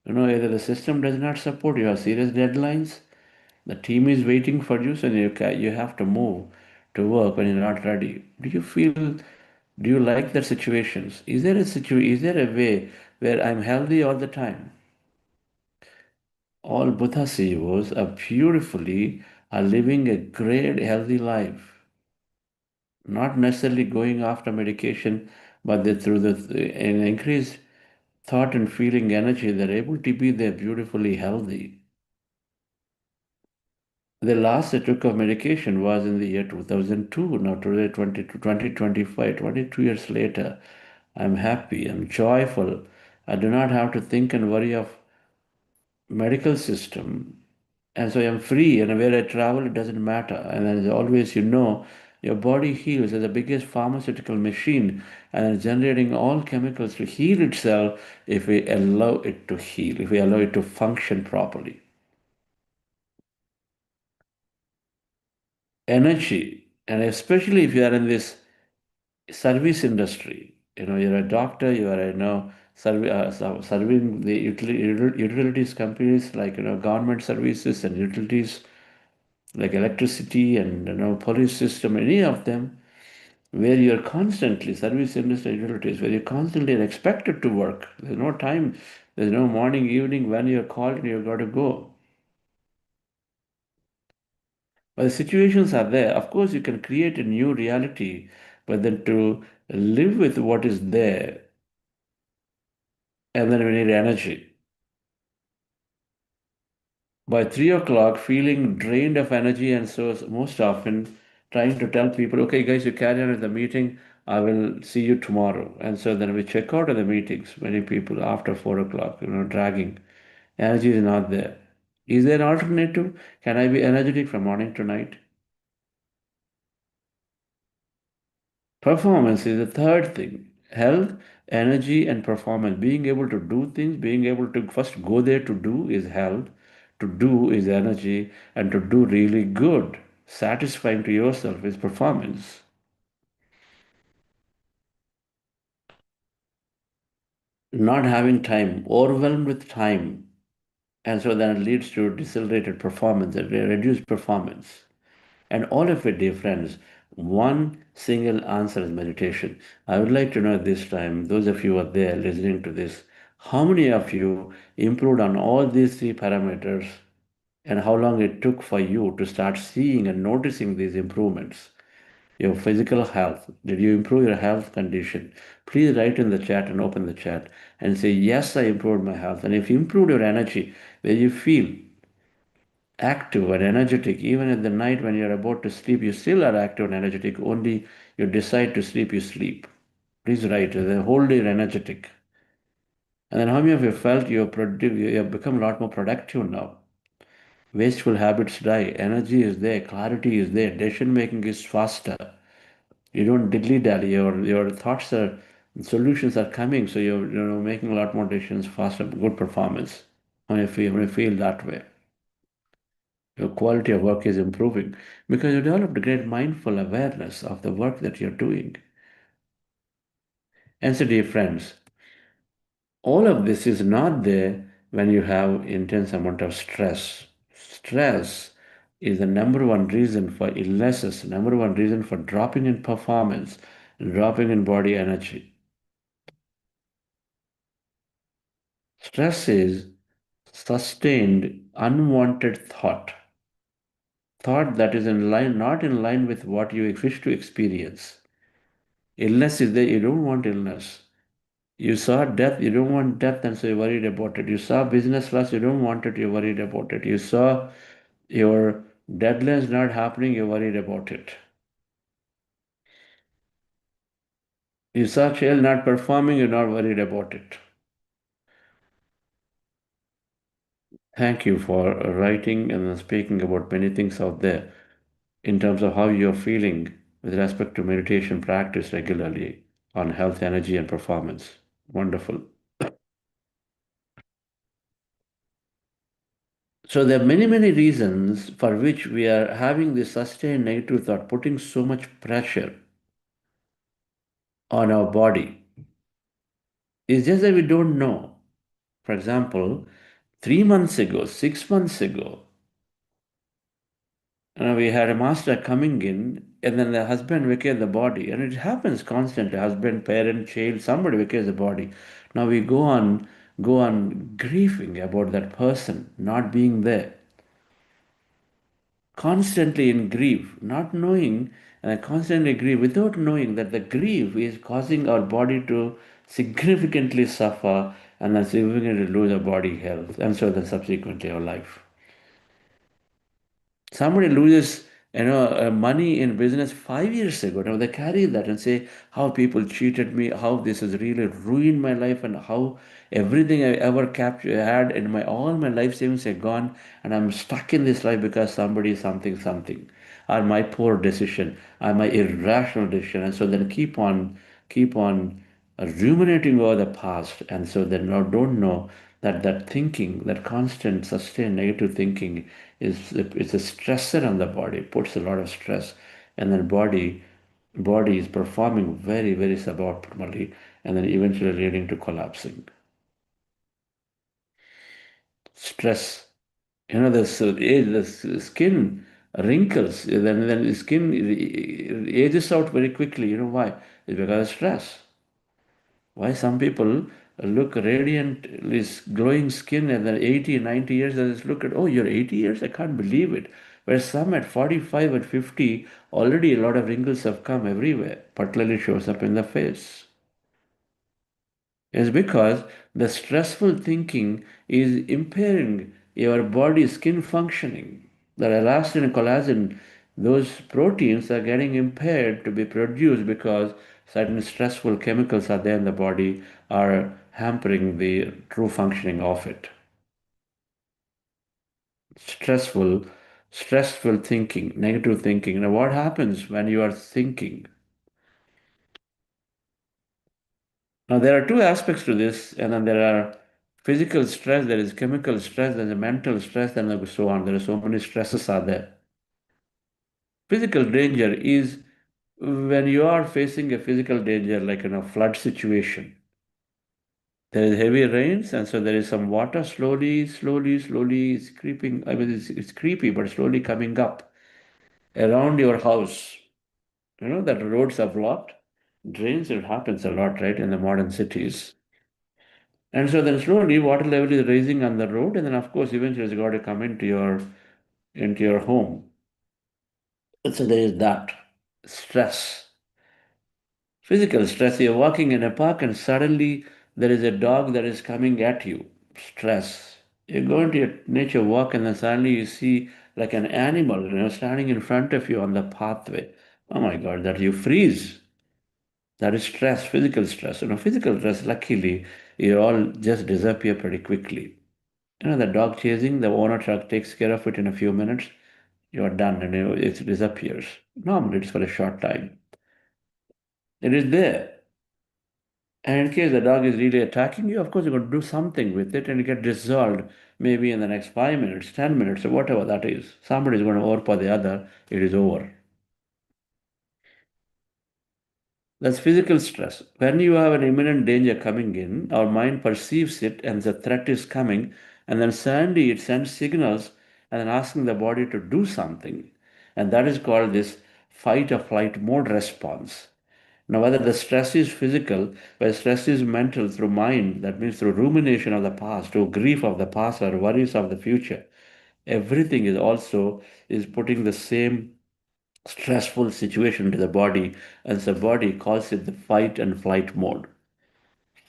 Either the system does not support you, have serious deadlines, the team is waiting for you, so you have to move to work when you're not ready. Do you like that situations? Is there a way where I'm healthy all the time? All Buddha CEOs are living a great healthy life, not necessarily going after medication, but through an increased thought and feeling energy, they're able to be there beautifully healthy. The last I took of medication was in the year 2002. Now today, 2025, 22 years later, I'm happy, I'm joyful. I do not have to think and worry of medical system. And so I'm free, and where I travel, it doesn't matter. And as always, your body heals as the biggest pharmaceutical machine, and it's generating all chemicals to heal itself if we allow it to heal, if we allow it to function properly. Energy, and especially if you are in this service industry, you're a doctor, you are serving the utilities companies, like government services and utilities like electricity and police system, any of them, where you're constantly service industry utilities, where you constantly are expected to work. There's no time, there's no morning, evening when you're called and you've got to go. But the situations are there. Of course, you can create a new reality, but then to live with what is there, and then we need energy. By 3 o'clock, feeling drained of energy, and so most often trying to tell people, okay, guys, you carry on with the meeting, I will see you tomorrow. And so then we check out of the meetings, many people after 4 o'clock, dragging. Energy is not there. Is there an alternative? Can I be energetic from morning to night? Performance is the third thing. Health, energy, and performance. Being able to do things, being able to first go there to do is health, to do is energy, and to do really good, satisfying to yourself is performance. Not having time, overwhelmed with time, and so then it leads to decelerated performance, reduced performance. And all of it, dear friends, one single answer is meditation. I would like to know this time, those of you who are there listening to this, how many of you improved on all these three parameters, and how long it took for you to start seeing and noticing these improvements? Your physical health, did you improve your health condition? Please write in the chat and open the chat and say, yes, I improved my health. And if you improved your energy, where you feel active and energetic, even at the night when you're about to sleep, you still are active and energetic. Only you decide to sleep, you sleep. Please write, the whole day you're energetic. And then how many of you felt you have become a lot more productive now? Wasteful habits die, energy is there, clarity is there, decision making is faster. You don't dilly-dally, your thoughts are, solutions are coming, so you're making a lot more decisions faster, good performance. When you feel that way. Your quality of work is improving because you developed a great mindful awareness of the work that you're doing. And so, dear friends, all of this is not there when you have intense amount of stress. Stress is the number one reason for illnesses, number one reason for dropping in performance, dropping in body energy. Stress is sustained, unwanted thought that is not in line with what you wish to experience. Illness is there, you don't want illness. You saw death, you don't want death, and so you're worried about it. You saw business loss, you don't want it, you're worried about it. You saw your deadlines not happening, you're worried about it. You saw child not performing, you're not worried about it. Thank you for writing and speaking about many things out there in terms of how you're feeling with respect to meditation practice regularly on health, energy, and performance. Wonderful. So there are many, many reasons for which we are having this sustained negative thought, putting so much pressure on our body. It's just that we don't know. For example, 3 months ago, 6 months ago, we had a master coming in, and then the husband vacates the body, and it happens constantly. Husband, parent, child, somebody vacates the body. Now we go on grieving about that person not being there, constantly in grief, not knowing, and I constantly grieve without knowing that the grief is causing our body to significantly suffer and then significantly lose our body health, and so then subsequently our life. Somebody loses, money in business 5 years ago. Now they carry that and say how people cheated me, how this has really ruined my life, and how everything I ever had in my all my life savings are gone, and I'm stuck in this life because somebody something, or my poor decision, or my irrational decision, and so then keep on ruminating over the past, and so they now don't know that thinking, that constant, sustained negative thinking it's a stressor on the body, puts a lot of stress, and then body is performing very, very suboptimally, and then eventually leading to collapsing. Stress, the skin wrinkles, then the skin ages out very quickly. You know why? It's because of stress. Why some people look radiantly glowing skin and then 80, 90 years, they just look at, oh, you're 80 years? I can't believe it. Whereas some at 45 and 50, already a lot of wrinkles have come everywhere, particularly shows up in the face. It's because the stressful thinking is impairing your body's skin functioning. The elastin and collagen, those proteins are getting impaired to be produced because certain stressful chemicals are there in the body are hampering the true functioning of it. Stressful, stressful thinking, negative thinking. Now, what happens when you are thinking? Now, there are two aspects to this, and then there are physical stress, there is chemical stress, there is mental stress, and so on. There are so many stresses are there. Physical danger is when you are facing a physical danger, like in a flood situation. There is heavy rains, and so there is some water slowly it's creeping. I mean, it's creepy, but slowly coming up around your house. You know that roads are blocked. Drains, it happens a lot, right, in the modern cities. And so then slowly water level is rising on the road, and then of course eventually it's got to come into your home. And so there is that stress, physical stress. You're walking in a park and suddenly there is a dog that is coming at you. Stress. You're going to your nature walk and then suddenly you see like an animal, standing in front of you on the pathway. Oh my God, that you freeze. That is stress, physical stress. Physical stress, luckily, you all just disappear pretty quickly. The dog chasing, the owner truck takes care of it in a few minutes. You're done, and it disappears. Normally, it's for a short time. It is there. And in case the dog is really attacking you, of course, you're going to do something with it and it get resolved maybe in the next 5 minutes, 10 minutes, or whatever that is. Somebody is going to overpower the other, it is over. That's physical stress. When you have an imminent danger coming in, our mind perceives it and the threat is coming, and then suddenly it sends signals and then asking the body to do something. And that is called this fight or flight mode response. Now, whether the stress is physical, whether stress is mental through mind, that means through rumination of the past, through grief of the past or worries of the future, everything is putting the same stressful situation to the body, and the body calls it the fight and flight mode.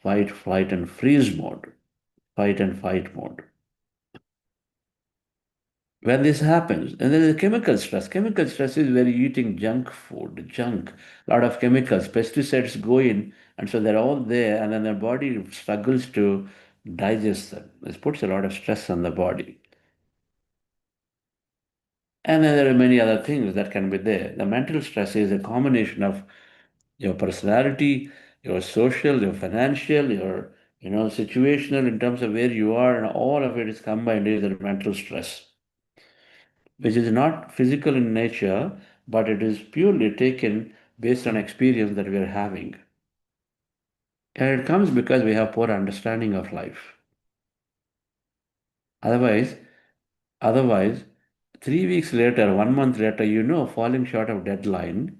Fight, flight, and freeze mode. Fight and fight mode. When this happens, and then the chemical stress. Chemical stress is where you're eating junk food, a lot of chemicals, pesticides go in, and so they're all there, and then the body struggles to digest them. This puts a lot of stress on the body. And then there are many other things that can be there. The mental stress is a combination of your personality, your social, your financial, your situational in terms of where you are, and all of it is combined is a mental stress, which is not physical in nature, but it is purely taken based on experience that we are having. And it comes because we have poor understanding of life. Otherwise, otherwise, 3 weeks later, 1 month later, falling short of deadline.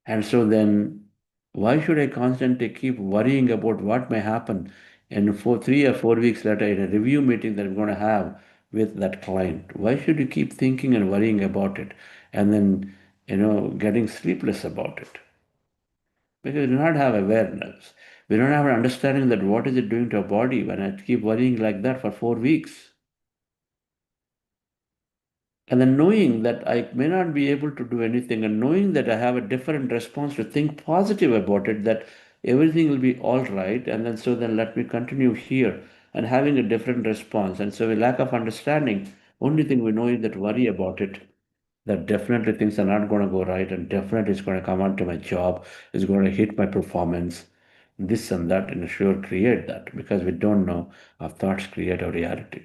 And so then, why should I constantly keep worrying about what may happen in 3 or 4 weeks later in a review meeting that I'm going to have with that client? Why should you keep thinking and worrying about it and then, getting sleepless about it? Because we do not have awareness. We don't have an understanding that what is it doing to our body when I keep worrying like that for 4 weeks. And then knowing that I may not be able to do anything and knowing that I have a different response to think positive about it, that everything will be all right. And then so then let me continue here and having a different response. And so a lack of understanding, only thing we know is that worry about it, that definitely things are not going to go right and definitely it's going to come onto my job, it's going to hit my performance, this and that, and sure create that because we don't know our thoughts create our reality.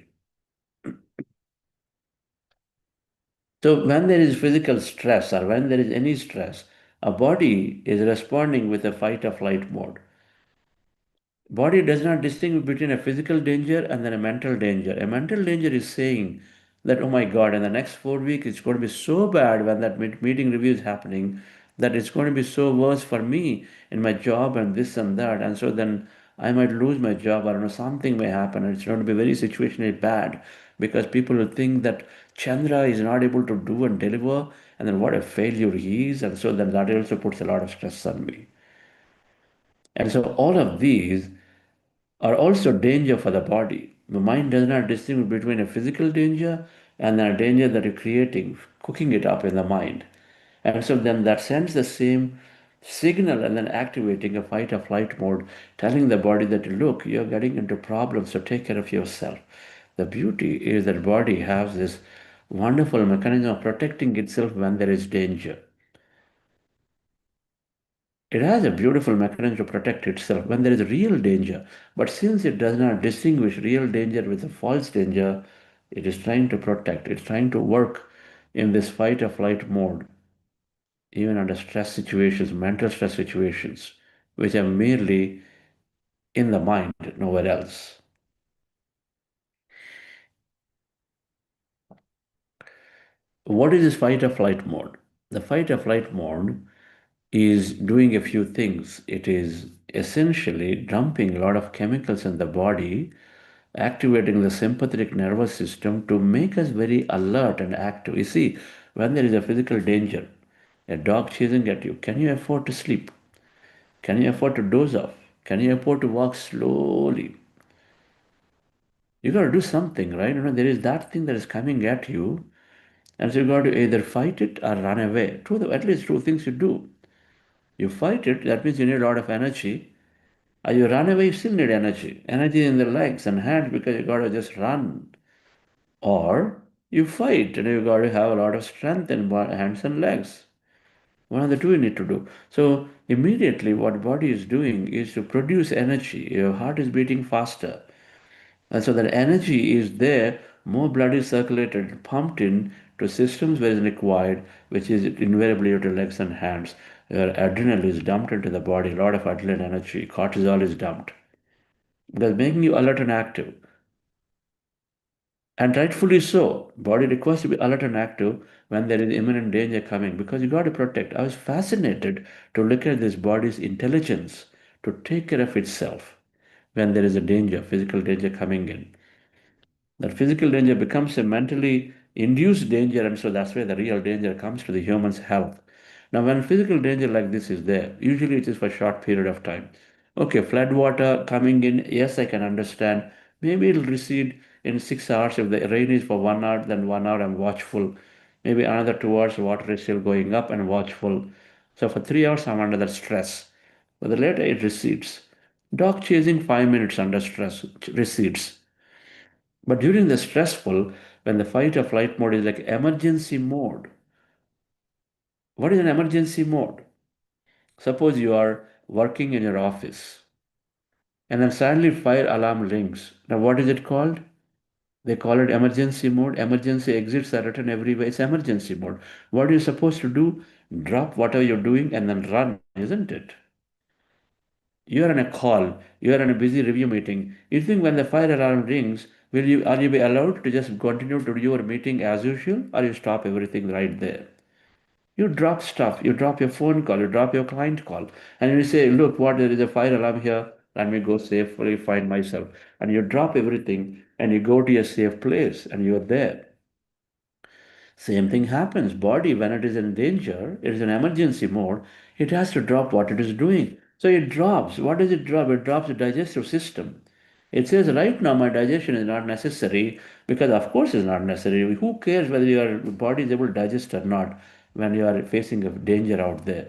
So when there is physical stress or when there is any stress, a body is responding with a fight or flight mode. Body does not distinguish between a physical danger and then a mental danger. A mental danger is saying that, oh my God, in the next 4 weeks, it's going to be so bad when that meeting review is happening that it's going to be so worse for me in my job and this and that. And so then I might lose my job. I don't know, something may happen. And it's going to be very situationally bad because people will think that Chandra is not able to do and deliver. And then what a failure he is. And so then that also puts a lot of stress on me. And so all of these are also danger for the body. The mind does not distinguish between a physical danger and a danger that you're creating, cooking it up in the mind. And so then that sends the same signal and then activating a fight or flight mode, telling the body that, look, you're getting into problems, so take care of yourself. The beauty is that body has this wonderful mechanism of protecting itself when there is danger. It has a beautiful mechanism to protect itself when there is real danger. But since it does not distinguish real danger with a false danger, it is trying to protect. It's trying to work in this fight or flight mode, even under stress situations, mental stress situations, which are merely in the mind, nowhere else. What is this fight or flight mode? The fight or flight mode is doing a few things. It is essentially dumping a lot of chemicals in the body, activating the sympathetic nervous system to make us very alert and active. You see, when there is a physical danger, a dog chasing at you, can you afford to sleep? Can you afford to doze off? Can you afford to walk slowly? You got to do something, right? There is that thing that is coming at you, and so you got to either fight it or run away. At least two things you do. You fight it, that means you need a lot of energy. Or you run away, you still need energy. Energy in the legs and hands because you got to just run. Or you fight and you got to have a lot of strength in hands and legs. One of the two you need to do. So immediately what body is doing is to produce energy. Your heart is beating faster. And so that energy is there, more blood is circulated, pumped in to systems where it's required, which is invariably your legs and hands. Your adrenaline is dumped into the body, a lot of adrenaline energy, cortisol is dumped. Because making you alert and active. And rightfully so. Body requires to be alert and active when there is imminent danger coming because you got to protect. I was fascinated to look at this body's intelligence to take care of itself when there is a danger, physical danger coming in. That physical danger becomes a mentally induced danger, and so that's where the real danger comes to the human's health. Now, when physical danger like this is there, usually it is for a short period of time. Okay, flood water coming in, yes, I can understand. Maybe it'll recede in 6 hours. If the rain is for 1 hour, then 1 hour I'm watchful. Maybe another 2 hours, water is still going up and watchful. So for 3 hours, I'm under that stress. But the later it recedes. Dog chasing 5 minutes under stress recedes. But during the stressful, when the fight or flight mode is like emergency mode, what is an emergency mode? Suppose you are working in your office and then suddenly fire alarm rings. Now, what is it called? They call it emergency mode. Emergency exits are written everywhere. It's emergency mode. What are you supposed to do? Drop whatever you're doing and then run, isn't it? You are on a call. You are in a busy review meeting. You think when the fire alarm rings, are you be allowed to just continue to do your meeting as usual, or you stop everything right there? You drop stuff. You drop your phone call. You drop your client call, and you say, "Look, what there is a fire alarm here. Let me go safely find myself." And you drop everything and you go to a safe place, and you are there. Same thing happens. Body, when it is in danger, it is in emergency mode, it has to drop what it is doing. So it drops. What does it drop? It drops the digestive system. It says, right now, my digestion is not necessary because, of course, it's not necessary. Who cares whether your body is able to digest or not when you are facing a danger out there?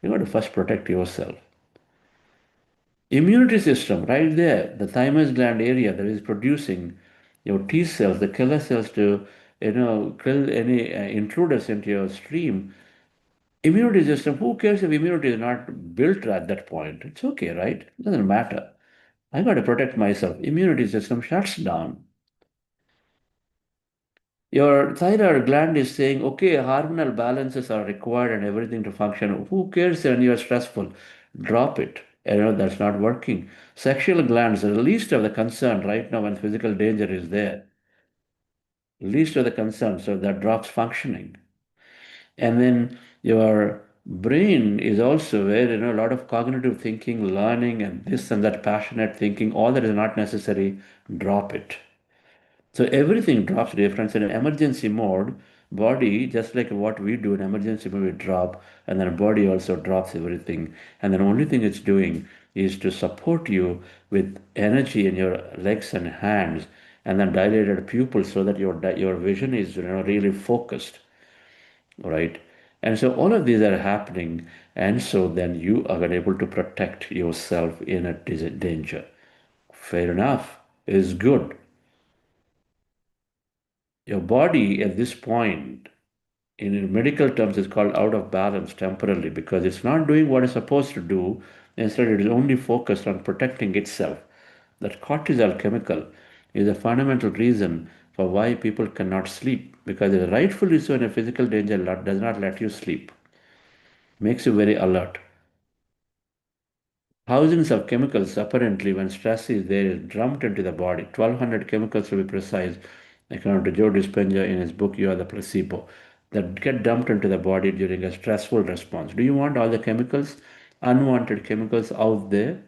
You got to first protect yourself. Immunity system, right there, the thymus gland area that is producing your T cells, the killer cells to kill any intruders into your stream. Immunity system, who cares if immunity is not built at that point? It's okay, right? It doesn't matter. I got to protect myself. Immunity system shuts down. Your thyroid gland is saying, okay, hormonal balances are required and everything to function. Who cares when you're stressful? Drop it. That's not working. Sexual glands are the least of the concern right now when physical danger is there. Least of the concern, so that drops functioning. And then your brain is also where a lot of cognitive thinking, learning, and this and that passionate thinking, all that is not necessary, drop it. So everything drops difference in an emergency mode. Body, just like what we do in emergency mode, we drop, and then body also drops everything. And then only thing it's doing is to support you with energy in your legs and hands, and then dilated pupils so that your vision is really focused, right? And so all of these are happening, and so then you are able to protect yourself in a danger. Fair enough, is good. Your body at this point, in medical terms, is called out of balance temporarily because it's not doing what it's supposed to do. Instead, it is only focused on protecting itself. That cortisol chemical is a fundamental reason for why people cannot sleep because it rightfully so in a physical danger does not let you sleep. Makes you very alert. Thousands of chemicals apparently when stress is there is dumped into the body. 1,200 chemicals to be precise, according to Joe Dispenza in his book You Are the Placebo, that get dumped into the body during a stressful response. Do you want all the chemicals, unwanted chemicals out there?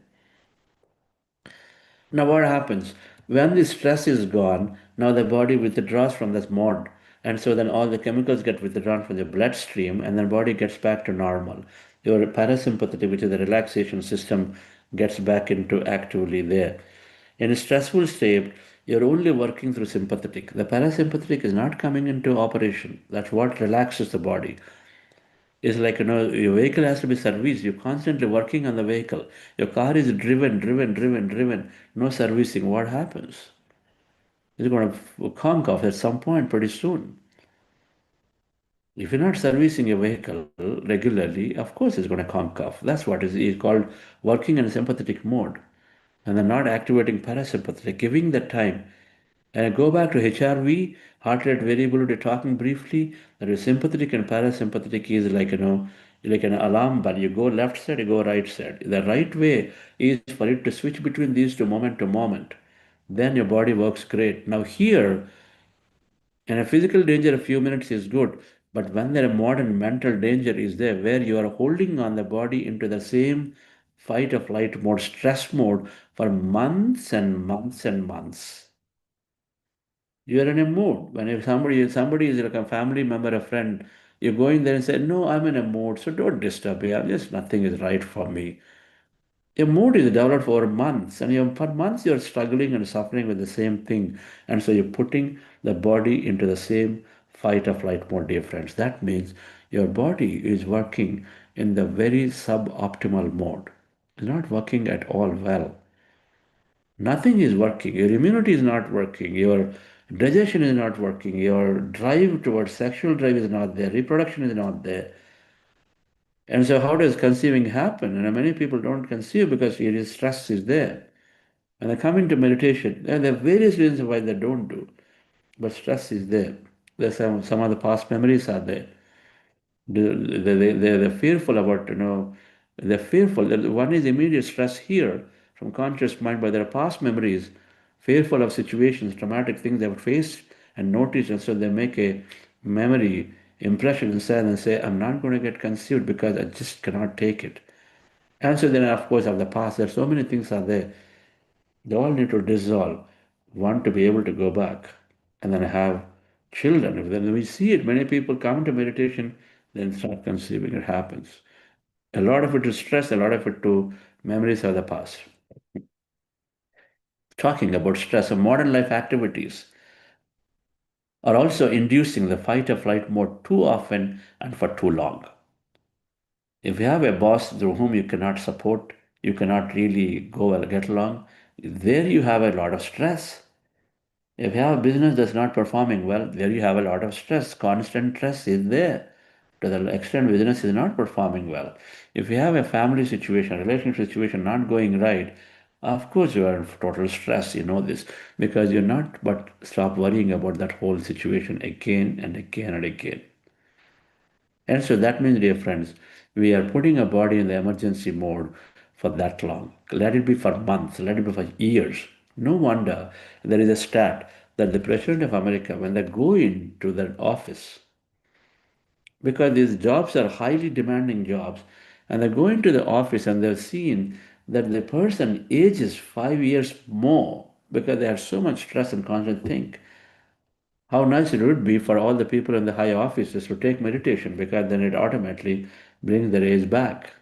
Now what happens? When the stress is gone, now the body withdraws from this mode. And so then all the chemicals get withdrawn from the bloodstream and then body gets back to normal. Your parasympathetic, which is the relaxation system, gets back into actively there. In a stressful state, you're only working through sympathetic. The parasympathetic is not coming into operation. That's what relaxes the body. It's like, your vehicle has to be serviced. You're constantly working on the vehicle. Your car is driven. No servicing. What happens? It's going to conk off at some point pretty soon. If you're not servicing your vehicle regularly, of course it's going to conk off. That's what is called working in a sympathetic mode. And then not activating parasympathetic, giving the time. And I go back to HRV, heart rate variability, talking briefly. That is sympathetic and parasympathetic is like an alarm bell. You go left side, you go right side. The right way is for it to switch between these two moment to moment. Then your body works great. Now here, in a physical danger, a few minutes is good. But when there a modern mental danger is there, where you are holding on the body into the same fight or flight mode, stress mode for months and months and months. You are in a mood. When if somebody is like a family member, a friend, you go in there and say, "No, I'm in a mood, so don't disturb me. I'm just nothing is right for me." Your mood is developed for months, and for months you're struggling and suffering with the same thing, and so you're putting the body into the same fight or flight mode, dear friends. That means your body is working in the very suboptimal mode. is not working at all well. Nothing is working. Your immunity is not working. Your digestion is not working. Your drive towards sexual drive is not there. Reproduction is not there. And so how does conceiving happen? And many people don't conceive because stress is there. When they come into meditation, there are various reasons why they don't do, but stress is there. There's some of the past memories are there. They're fearful about, they're fearful. One is immediate stress here from conscious mind, but there are past memories, fearful of situations, traumatic things they've faced and noticed, and so they make a memory impression inside and say, I'm not going to get conceived because I just cannot take it. And so then, of course, of the past, there are so many things are there. They all need to dissolve. One, to be able to go back and then have children. Then we see it, many people come to meditation, then start conceiving. It happens. A lot of it is stress, a lot of it to memories of the past. Talking about stress, modern life activities are also inducing the fight or flight mode too often and for too long. If you have a boss through whom you cannot support, you cannot really go and get along, there you have a lot of stress. If you have a business that's not performing well, there you have a lot of stress. Constant stress is there to the extent business is not performing well. If you have a family situation, relationship situation not going right, of course you are in total stress, you know this, because you're not, but stop worrying about that whole situation again and again and again. And so that means, dear friends, we are putting our body in the emergency mode for that long. Let it be for months, let it be for years. No wonder there is a stat that the President of America, when they go into the office, because these jobs are highly demanding jobs, and they go into the office and they've seen that the person ages 5 years more because they have so much stress and constant think. How nice it would be for all the people in the high offices to take meditation, because then it automatically brings their age back,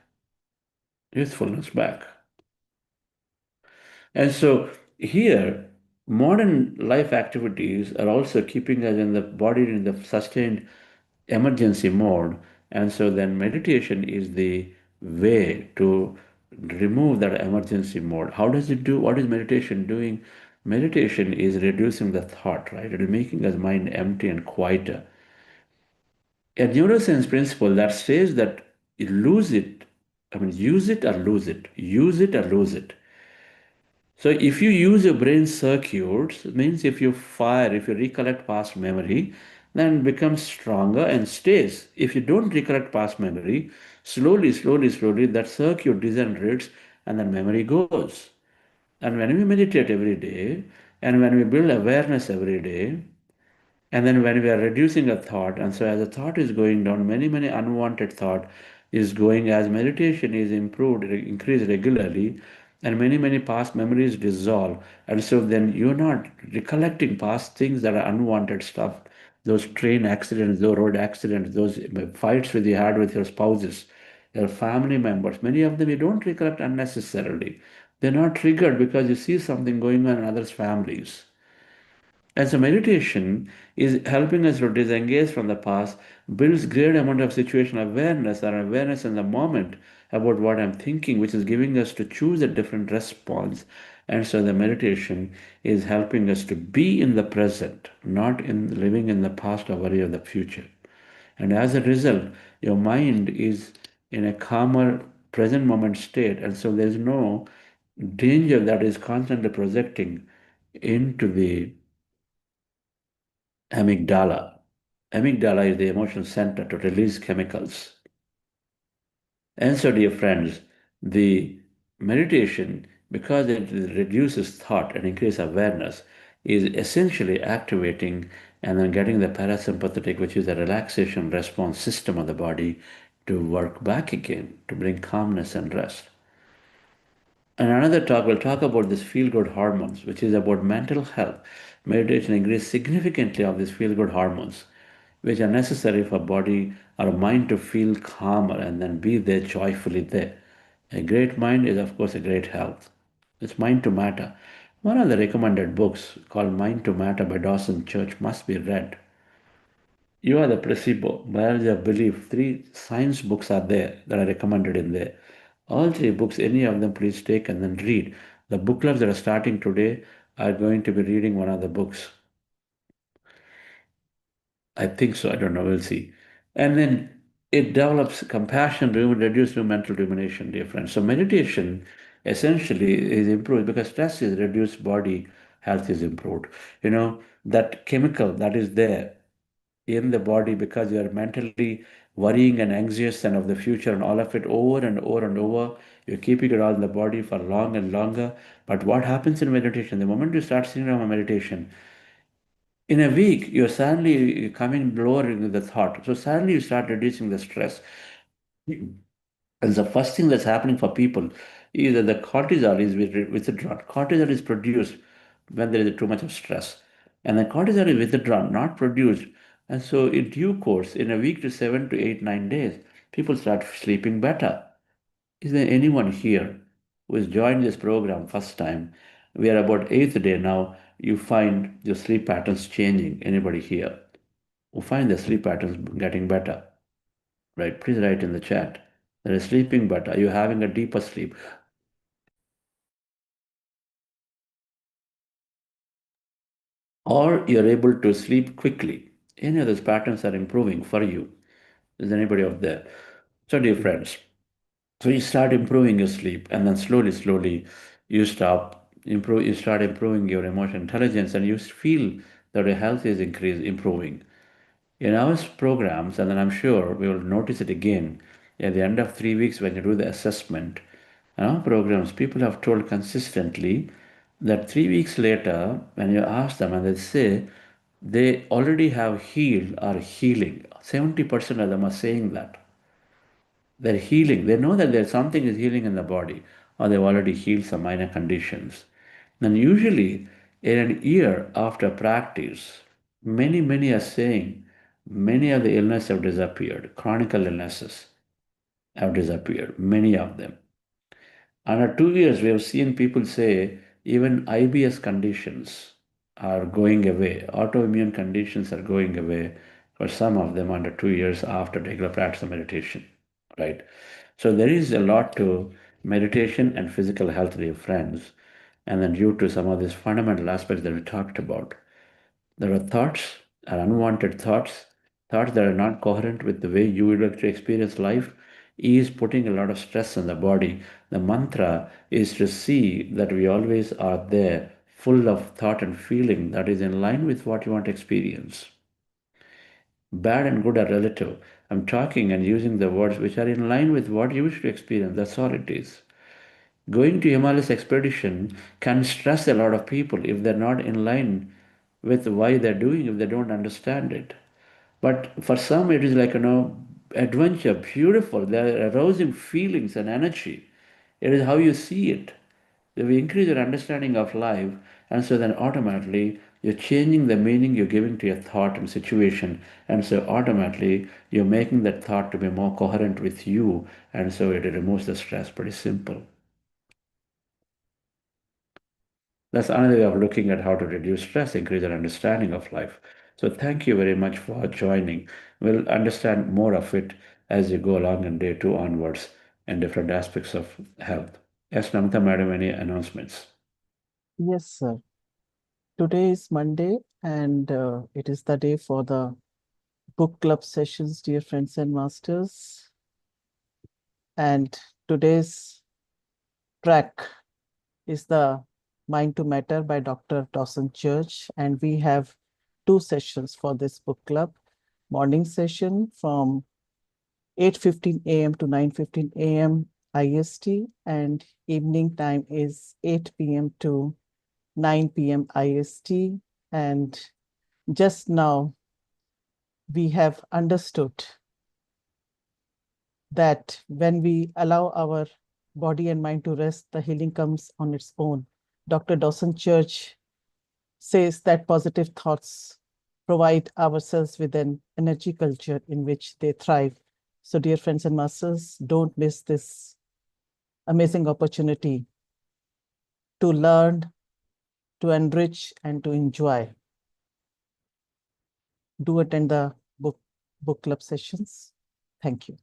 youthfulness back. And so here, modern life activities are also keeping us in the body in the sustained emergency mode. And so then meditation is the way to remove that emergency mode. How does it do? What is meditation doing? Meditation is reducing the thought, right? It is making us mind empty and quieter. A neuroscience principle that says that you lose it, use it or lose it, use it or lose it. So if you use your brain circuits, it means if you recollect past memory, then it becomes stronger and stays. If you don't recollect past memory, slowly, that circuit degenerates and then memory goes. And when we meditate every day, and when we build awareness every day, and then when we are reducing a thought, and so as the thought is going down, many unwanted thought is going, as meditation is improved, increased regularly, and many past memories dissolve. And so then you're not recollecting past things that are unwanted stuff, those train accidents, those road accidents, those fights you had with your spouses, your family members. Many of them you don't recollect unnecessarily. They're not triggered because you see something going on in others' families. And so meditation is helping us to disengage from the past, builds great amount of situational awareness or awareness in the moment about what I'm thinking, which is giving us to choose a different response. And so the meditation is helping us to be in the present, not in living in the past or worry of the future. And as a result, your mind is in a calmer present moment state. And so there's no danger that is constantly projecting into the amygdala. Amygdala is the emotional center to release chemicals. And so, dear friends, the meditation, because it reduces thought and increases awareness, is essentially activating and then getting the parasympathetic, which is the relaxation response system of the body, to work back again, to bring calmness and rest. And another talk, we'll talk about this feel-good hormones, which is about mental health. Meditation increases significantly of these feel-good hormones, which are necessary for body or mind to feel calmer and then be there joyfully there. A great mind is, of course, a great health. It's Mind to Matter. One of the recommended books called Mind to Matter by Dawson Church must be read. You Are the Placebo, Biology of Belief. 3 science books are there that are recommended in there. All three books, any of them, please take and then read. The book clubs that are starting today are going to be reading one of the books. I think so. I don't know. We'll see. And then it develops compassion, reduce mental rumination, dear friends. So meditation essentially is improved because stress is reduced, body health is improved. You know, that chemical that is there in the body because you are mentally worrying and anxious and of the future and all of it over and over and over. You're keeping it all in the body for long and longer. But what happens in meditation? The moment you start sitting down on meditation, in a week, you're suddenly coming lower in the thought. So suddenly you start reducing the stress. And the first thing that's happening for people is that the cortisol is withdrawn. Cortisol is produced when there is too much of stress. And the cortisol is withdrawn, not produced. And so in due course, in a week to 7 to 8, 9 days, people start sleeping better. Is there anyone here who has joined this program first time? We are about 8th day now. You find your sleep patterns changing. Anybody here who find the sleep patterns getting better? Right? Please write in the chat. That is sleeping better. Are you having a deeper sleep? Or you're able to sleep quickly. Any of those patterns are improving for you. Is anybody out there? So, dear friends, so you start improving your sleep, and then slowly, slowly, you you start improving your emotional intelligence, and you feel that your health is improving. In our programs, and then I'm sure we will notice it again at the end of 3 weeks when you do the assessment. In our programs, people have told consistently that 3 weeks later, when you ask them and they say they already have healed or healing, 70% of them are saying that. They're healing. They know that there's something is healing in the body, or they've already healed some minor conditions. And usually, in a year after practice, many are saying many of the illnesses have disappeared. Chronic illnesses have disappeared, many of them. Under 2 years, we have seen people say even IBS conditions are going away. Autoimmune conditions are going away for some of them under 2 years after regular practice of meditation, right? So there is a lot to meditation and physical health, dear friends. And then due to some of these fundamental aspects that we talked about, there are thoughts, are unwanted thoughts, thoughts that are not coherent with the way you would like to experience life, is putting a lot of stress on the body. The mantra is to see that we always are there, full of thought and feeling that is in line with what you want to experience. Bad and good are relative. I'm talking and using the words which are in line with what you wish to experience. That's all it is. Going to Himalayas expedition can stress a lot of people if they're not in line with why they're doing, if they don't understand it. But for some, it is like, adventure, beautiful. They're arousing feelings and energy. It is how you see it. So we increase your understanding of life, and so then automatically you're changing the meaning you're giving to your thought and situation, and so automatically you're making that thought to be more coherent with you, and so it removes the stress. Pretty simple. That's another way of looking at how to reduce stress, increase our understanding of life. So thank you very much for joining. We'll understand more of it as you go along in day 2 onwards and different aspects of health. Yes, Namita Madam, any announcements? Yes, sir. Today is Monday, and it is the day for the book club sessions, dear friends and masters. And today's track is the Mind to Matter by Dr. Dawson Church. And we have 2 sessions for this book club. Morning session from 8:15 a.m. to 9:15 a.m. IST, and evening time is 8 p.m. to 9 p.m. IST. And just now, we have understood that when we allow our body and mind to rest, the healing comes on its own. Dr. Dawson Church says that positive thoughts provide ourselves with an energy culture in which they thrive. So, dear friends and masters, don't miss this amazing opportunity to learn, to enrich, and to enjoy. Do attend the book club sessions. Thank you.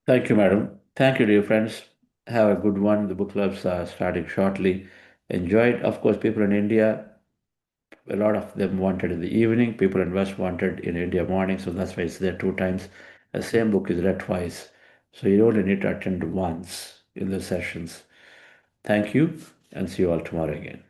Thank you, madam. Thank you, dear friends. Have a good one. The book clubs are starting shortly. Enjoy it. Of course, people in India, a lot of them wanted in the evening. People in West wanted in India morning. So that's why it's there two times. The same book is read twice. So you only need to attend once in the sessions. Thank you and see you all tomorrow again.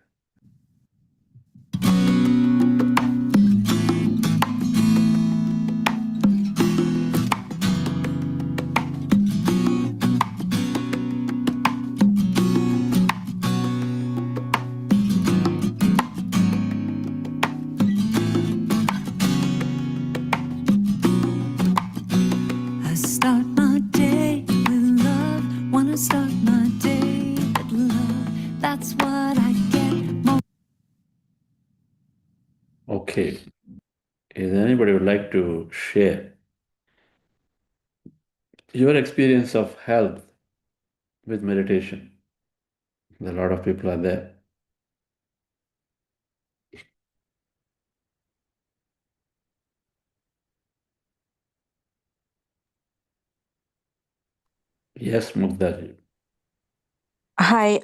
I start my day with love. Wanna start my day with love. That's what I get. Okay. Is anybody would like to share your experience of health with meditation? A lot of people are there. Yes, Mugdha. Hi,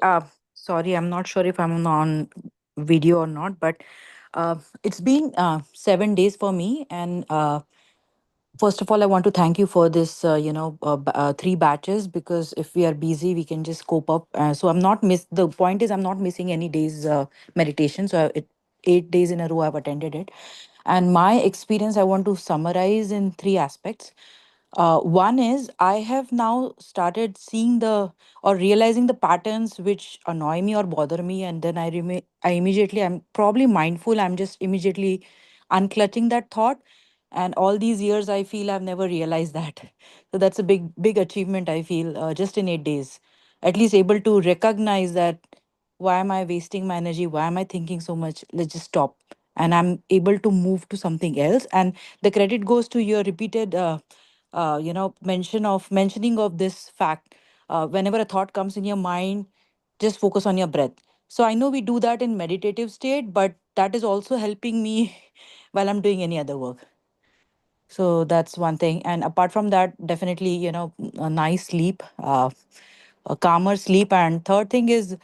sorry, I'm not sure if I'm on video or not, but it's been 7 days for me. And first of all, I want to thank you for this, 3 batches, because if we are busy, we can just cope up. So I'm not the point is, I'm not missing any days meditation. So 8 days in a row, I've attended it. And my experience, I want to summarize in 3 aspects. One is I have now started seeing the or realizing the patterns which annoy me or bother me, and then I immediately, I'm probably mindful. I'm just immediately unclutching that thought, and all these years I feel I've never realized that. So that's a big achievement. I feel just in 8 days, at least able to recognize that why am I wasting my energy? Why am I thinking so much? Let's just stop. And I'm able to move to something else. And the credit goes to your repeated mentioning of this fact. Whenever a thought comes in your mind, just focus on your breath. So I know we do that in meditative state, but that is also helping me while I'm doing any other work. So that's one thing. And apart from that, definitely, a nice sleep, a calmer sleep. And third thing is,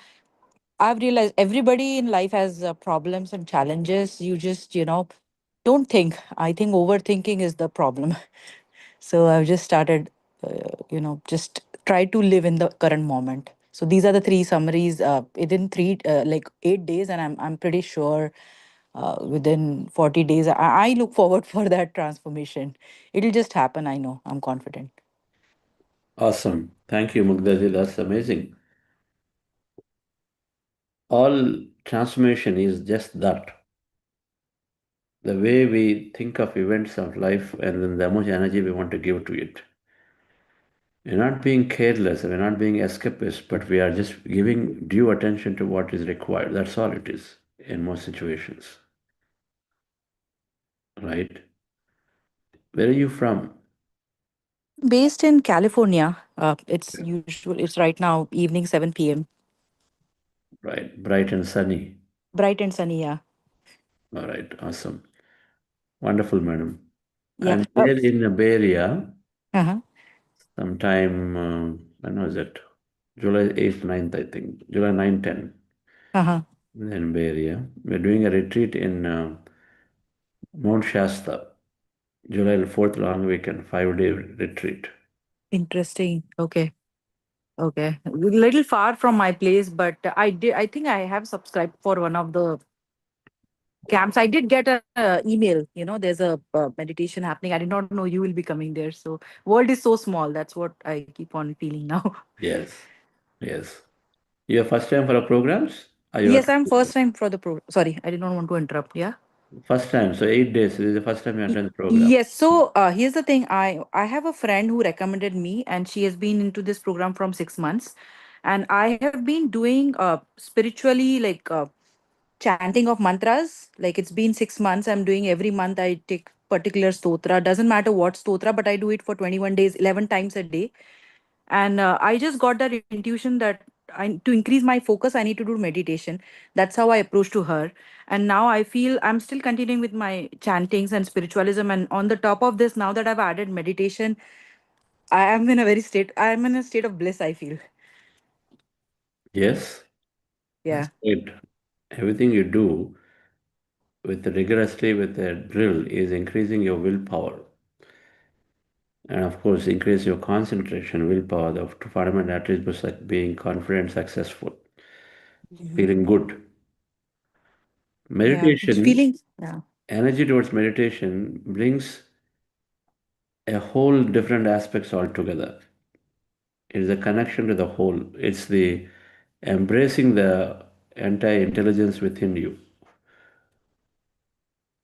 I've realized everybody in life has problems and challenges. You just, don't think. I think overthinking is the problem. So I've just started, just try to live in the current moment. So these are the 3 summaries within 8 days, and I'm pretty sure within 40 days, I look forward for that transformation. It'll just happen. I know. I'm confident. Awesome. Thank you, Mugdha. That's amazing. All transformation is just that. The way we think of events of life and then the much energy we want to give to it. We're not being careless, we're not being escapist, but we are just giving due attention to what is required. That's all it is in most situations. Right? Where are you from? Based in California. It's usual. It's right now evening 7 p.m. Right. Bright and sunny. Bright and sunny. Yeah. All right. Awesome. Wonderful, madam. Yeah. I'm there in the Bay Area Uh-huh. sometime, when was it? July 8th, 9th, I think. July 9, 10 Uh-huh. in Bay Area. We're doing a retreat in Mount Shasta, July 4th, long weekend, 5-day retreat. Interesting. Okay. Okay, a little far from my place, but I did. I think I have subscribed for one of the camps. I did get a email. There's a meditation happening. I did not know you will be coming there. So world is so small. That's what I keep on feeling now. Yes, yes. Your first time for a programs? Are you Yes, I'm first time for the pro. Sorry, I did not want to interrupt. Yeah. first time? So 8 days. This is the first time you attend the program. Yes. So here's the thing. I have a friend who recommended me, and she has been into this program from 6 months, and I have been doing spiritually, like chanting of mantras. Like it's been 6 months. I'm doing every month. I take particular stotra. Doesn't matter what stotra, but I do it for 21 days, 11 times a day. And I just got that intuition that to increase my focus, I need to do meditation. That's how I approached to her. And now I feel I'm still continuing with my chantings and spiritualism. And on the top of this, now that I've added meditation, I'm in a state of bliss, I feel. Yes, Yeah. that's great. Everything you do rigorously with a drill is increasing your willpower. And of course, increase your concentration, willpower, the fundamental attributes like being confident, successful, feeling good. Yeah. It's Meditation, feeling. Yeah. energy towards meditation brings a whole different aspects altogether. It is a connection to the whole. It's the embracing the entire intelligence within you.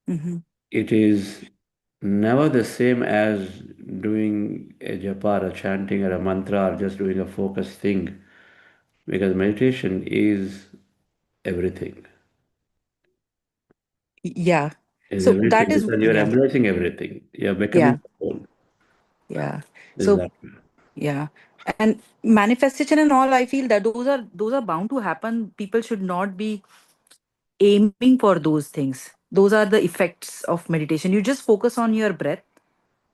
Mm-hmm. It is never the same as doing a japa or a chanting or a mantra or just doing a focused thing, because meditation is everything. Yeah. Is So that everything is, because you're yeah. embracing everything. You're Yeah. becoming whole. Yeah. Is So that yeah. And manifestation and all, I feel that those are bound to happen. People should not be aiming for those things. Those are the effects of meditation. You just focus on your breath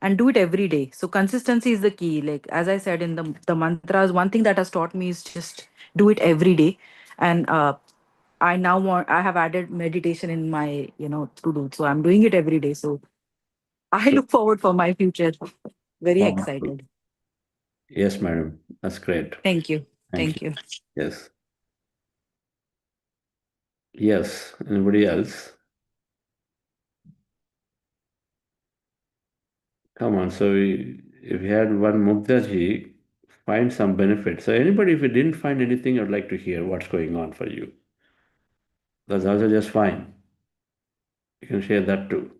and do it every day. So consistency is the key. Like as I said in the mantras, one thing that has taught me is just do it every day. And I have added meditation in my to do. So I'm doing it every day. So I so look forward for my future. Very powerful? excited. Yes, madam. That's great. Thank you. Thank you. Thank you. Yes. Yes. Anybody else? Come on. So if you had one Muktaji, find some benefit. So anybody, if you didn't find anything, I'd like to hear what's going on for you. That's also just fine. You can share that too.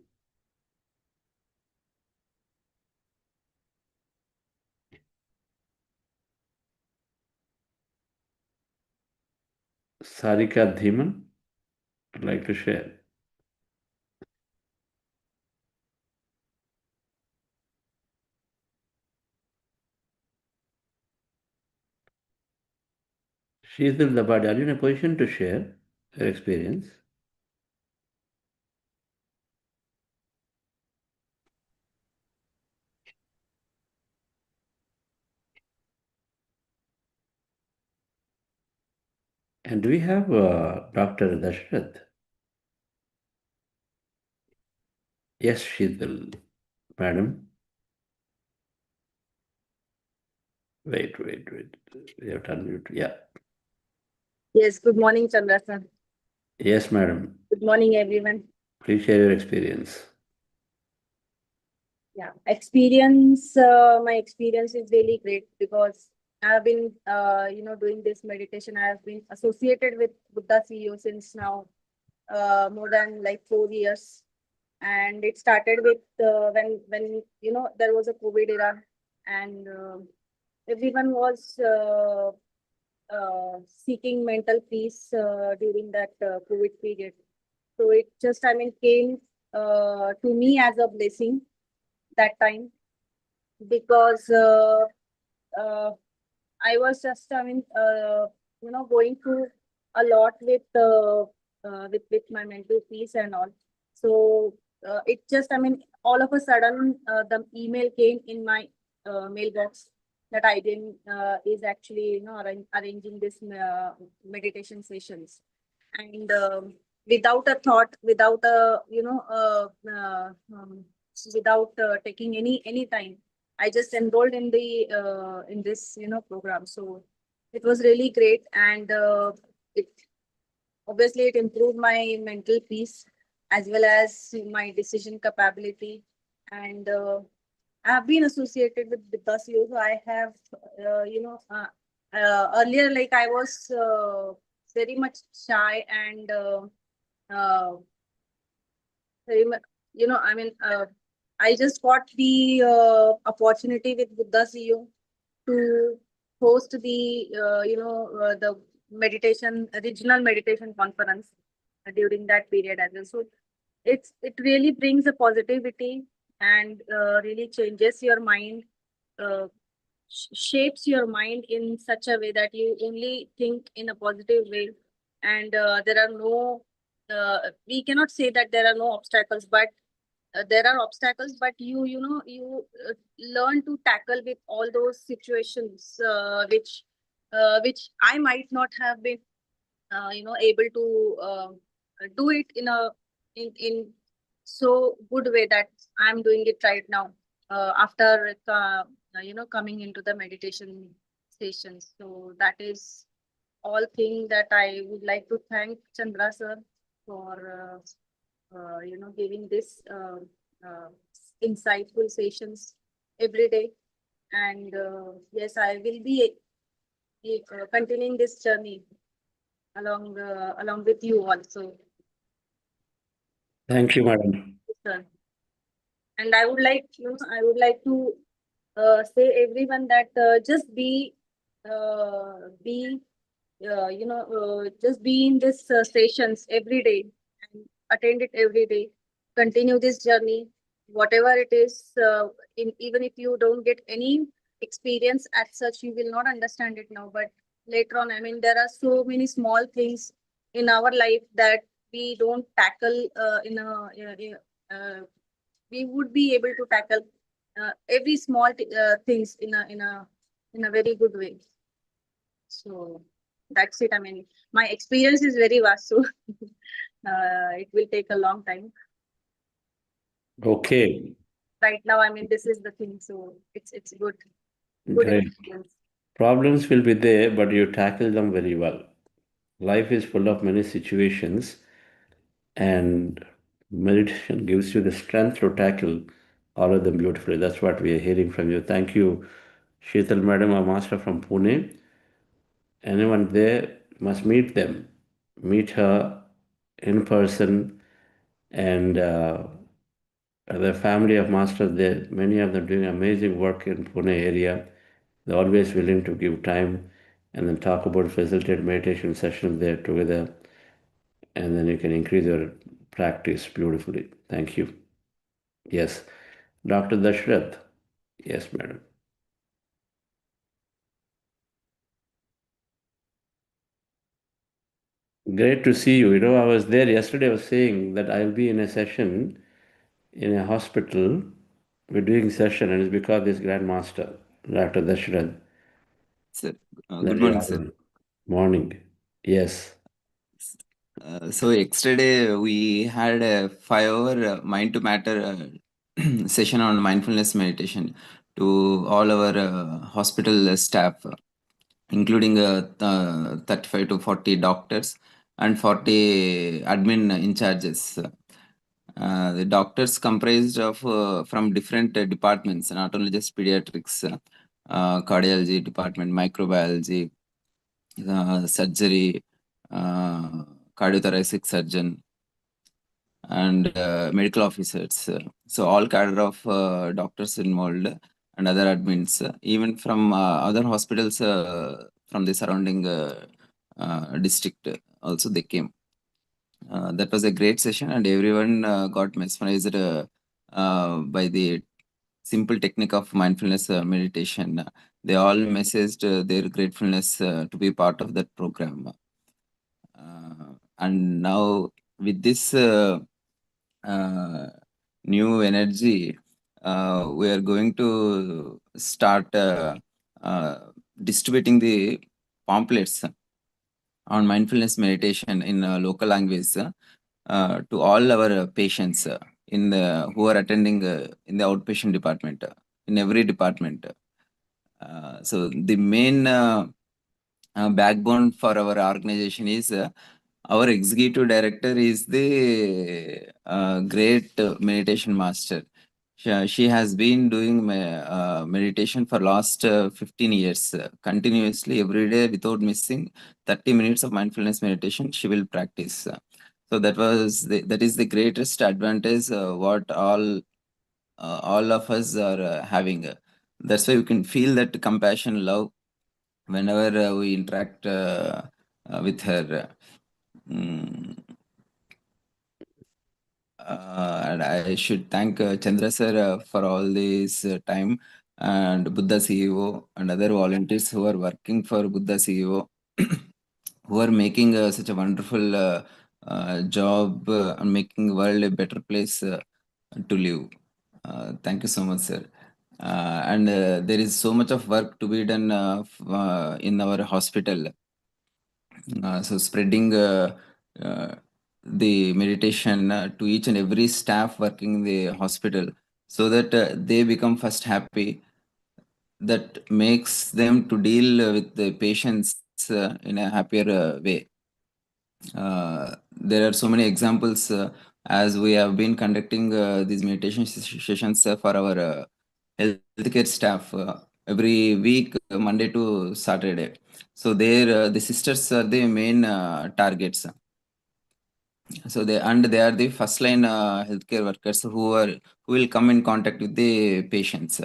Sarika Dhiman, I'd like to share. Sheetal Dabadi, are you in a position to share her experience? And do we have Dr. Dashrath? Yes, Sheetal, madam. Wait. You have to unmute. Yeah. Yes, good morning, Chandra sir. Yes, madam. Good morning, everyone. Please share your experience. Yeah, my experience is really great because I have been, doing this meditation. I have been associated with Buddha CEO since now more than like 4 years. And it started with when there was a COVID era, and everyone was seeking mental peace during that COVID period. So it just, came to me as a blessing that time because uh, I was just, going through a lot with my mental peace and all. So it just, all of a sudden, the email came in my mailbox that I didn't is actually, arranging this meditation sessions, and without a thought, without a, without taking any time, I just enrolled in this program. So it was really great, and it obviously it improved my mental peace as well as my decision capability. And I have been associated with Vikas. So I have earlier, like, I was very much shy and uh, very much, I just got the opportunity with Buddha CEO to host the regional meditation conference during that period as well. So it really brings a positivity and really changes your mind, uh, shapes your mind in such a way that you only think in a positive way, and there are no we cannot say that there are no obstacles, but there are obstacles, but you learn to tackle with all those situations, which I might not have been able to do it in so good way that I'm doing it right now, after coming into the meditation sessions. So that is all thing that I would like to thank Chandra sir for giving this insightful sessions every day. And yes, I will be continuing this journey along with you also, Thank you, madam. sir. And I would like to say everyone that just just be in this sessions every day and attend it every day. Continue this journey, whatever it is. Even if you don't get any experience as such, you will not understand it now. But later on, I mean, there are so many small things in our life that we don't tackle we would be able to tackle every small things in a very good way. So that's it. I mean, my experience is very vast, so it will take a long time. Okay, Right now, I mean, this is the thing, so it's good. Good great. experience. Problems will be there, but you tackle them very well. Life is full of many situations, and meditation gives you the strength to tackle all of them beautifully. That's what we are hearing from you. Thank you, Sheetal Madam, a master from Pune. Anyone there must meet them. Meet her in person, and the family of masters there, many of them doing amazing work in Pune area. They're always willing to give time and then talk about facilitate meditation sessions there together, and then you can increase your practice beautifully. Thank you. Yes, Dr. Dashrath. Yes, madam. Great to see you. You know, I was there yesterday. I was saying that I'll be in a session in a hospital. We're doing session, and it's because this grandmaster, Dr. Dashrath. Sir, that good you morning, are sir. in. Morning. Yes. So yesterday we had a 5-hour mind to matter session on mindfulness meditation to all our hospital staff, including 35 to 40 doctors and 40 admin in charges. The doctors comprised of from different departments, not only just pediatrics, cardiology department, microbiology, surgery, cardiothoracic surgeon, and medical officers. So all cadre of doctors involved and other admins, even from other hospitals from the surrounding district also they came. That was a great session, and everyone got mesmerized by the simple technique of mindfulness meditation. They all messaged their gratefulness to be part of that program. And now with this new energy, we are going to start distributing the pamphlets on mindfulness meditation in local language to all our patients in the who are attending in the outpatient department, in every department. So the main backbone for our organization is our executive director is the great meditation master. She has been doing meditation for last 15 years continuously every day without missing 30 minutes of mindfulness meditation she will practice. So that is the greatest advantage what all of us are having. That's why you can feel that compassion, love whenever we interact with her. And I should thank Chandra sir for all this time, and Buddha CEO and other volunteers who are working for Buddha CEO, who are making such a wonderful job and making the world a better place to live. Thank you so much, sir. And there is so much of work to be done in our hospital. So spreading uh, the meditation to each and every staff working in the hospital, so that they become first happy. That makes them to deal with the patients in a happier way. There are so many examples as we have been conducting these meditation sessions for our healthcare staff every week, Monday to Saturday. So there, the sisters are the main targets. So they are the first line healthcare workers who will come in contact with the patients.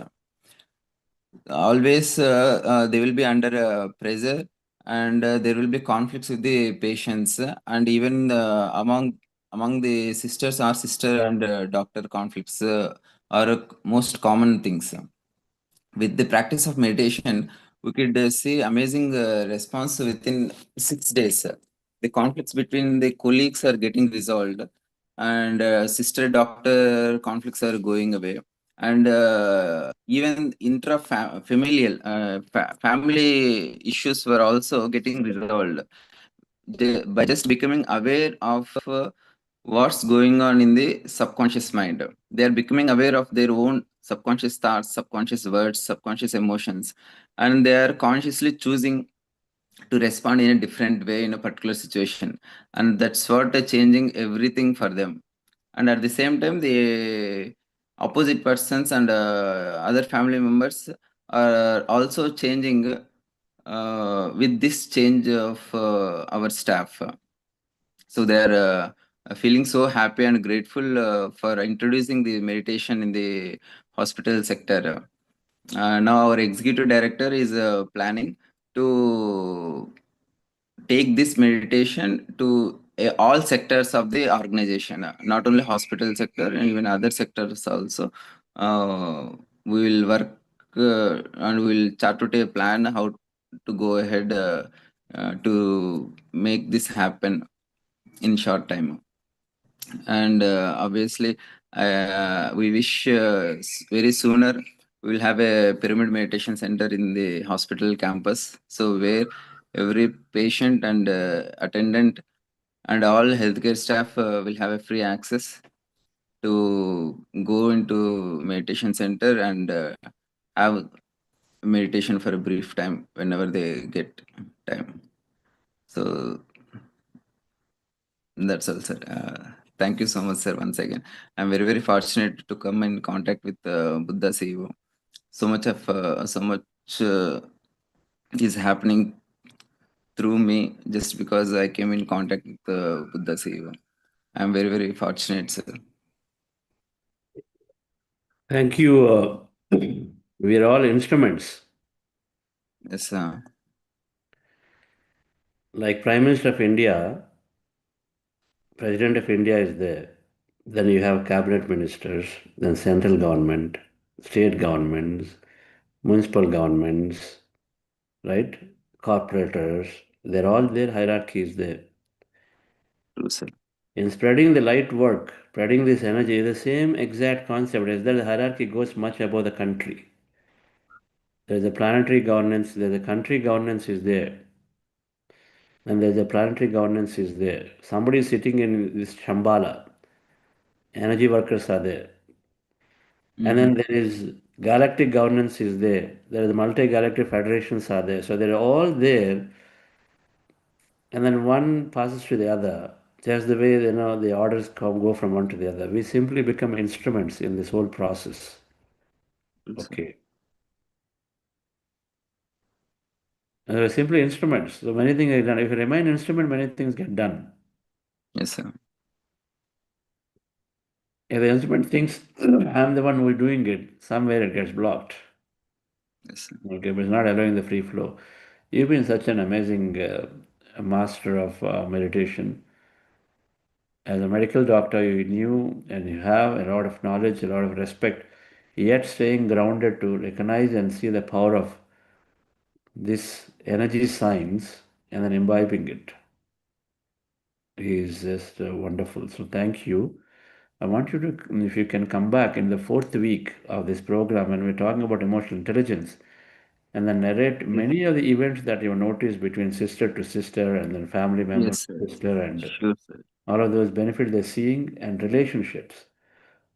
Always they will be under pressure, and there will be conflicts with the patients, and even among the sisters or sister and doctor conflicts are most common things. With the practice of meditation, we could see amazing response within 6 days. The conflicts between the colleagues are getting resolved, and sister doctor conflicts are going away, and even intra-familial family issues were also getting resolved. By just becoming aware of what's going on in the subconscious mind. They are becoming aware of their own subconscious thoughts, subconscious words, subconscious emotions, and they are consciously choosing to respond in a different way in a particular situation. And that's what changing everything for them. And at the same time, the opposite persons and other family members are also changing with this change of our staff. So they are feeling so happy and grateful for introducing the meditation in the hospital sector. Now our executive director is planning to take this meditation to all sectors of the organization, not only hospital sector and even other sectors also. We will work and we will chart out a plan how to go ahead to make this happen in short time. And obviously we wish very sooner we will have a pyramid meditation center in the hospital campus, so where every patient and attendant and all healthcare staff will have a free access to go into meditation center and have meditation for a brief time whenever they get time. So that's all, sir. Thank you so much, sir. Once again, I'm very, very fortunate to come in contact with Buddha CEO. So much is happening through me just because I came in contact with Buddha CEO. I'm very, very fortunate, sir. Thank you. We are all instruments. Yes, Like Prime Minister of India, President of India is there. Then you have cabinet ministers, then central government, state governments, municipal governments, right? Corporators, they're all there, hierarchy is there. true, sir. In spreading the light work, spreading this energy, the same exact concept is that the hierarchy goes much above the country. There's a planetary governance, there's a country governance is there. And there's a planetary governance is there. Somebody is sitting in this Shambhala. Energy workers are there. And then there is galactic governance is there. There is multi-galactic federations are there. So they're all there. And then one passes to the other. Just the way the orders go from one to the other. We simply become instruments in this whole process. True, sir. Okay. And we're simply instruments. So many things are done. If you remain instrument, many things get done. Yes, sir. If the instrument thinks I'm the one who is doing it, somewhere it gets blocked. Yes, sir. Okay, but it's not allowing the free flow. You've been such an amazing master of meditation. As a medical doctor, you knew and you have a lot of knowledge, a lot of respect, yet staying grounded to recognize and see the power of this energy science and then imbibing it is just wonderful. So thank you. I want you to, if you can come back in the 4th week of this program when we're talking about emotional intelligence, and then narrate many of the events that you noticed between sister to sister and then family member Yes, to sir. sister and Sure, sir. all of those benefits they're seeing and relationships.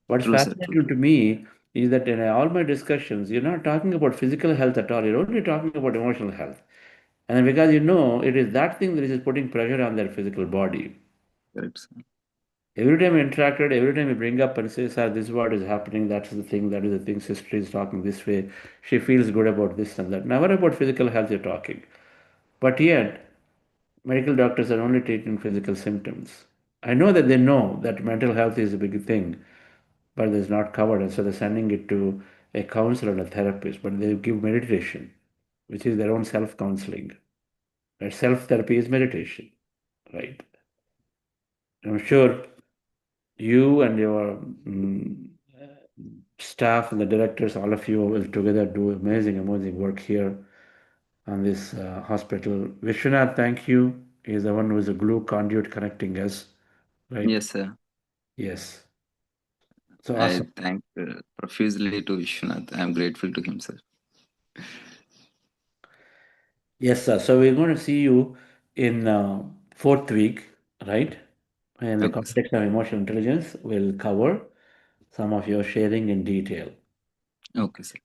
What's True, sir. True. fascinating to me is that in all my discussions, you're not talking about physical health at all. You're only talking about emotional health. And then because it is that thing that is putting pressure on their physical body. Correct, sir. Every time we interacted, every time we bring up and say, sir, this is what is happening, that's the thing, that is the thing, sister is talking this way, she feels good about this and that. Never about physical health you're talking. But yet, medical doctors are only treating physical symptoms. I know that they know that mental health is a big thing, but it's not covered, and so they're sending it to a counselor and a therapist, but they give meditation, which is their own self-counseling. Right? Self-therapy is meditation, right? I'm sure you and your staff and the directors, all of you will together do amazing, amazing work here on this hospital. Vishwanath, thank you. He's the one who is a glue conduit connecting us, right? Yes, sir. Yes. So I awesome. thank profusely to Vishwanath. I am grateful to him, sir. Yes, sir. So we're going to see you in 4th week, right? In the Okay, sir. context of emotional intelligence, we'll cover some of your sharing in detail. Okay, sir.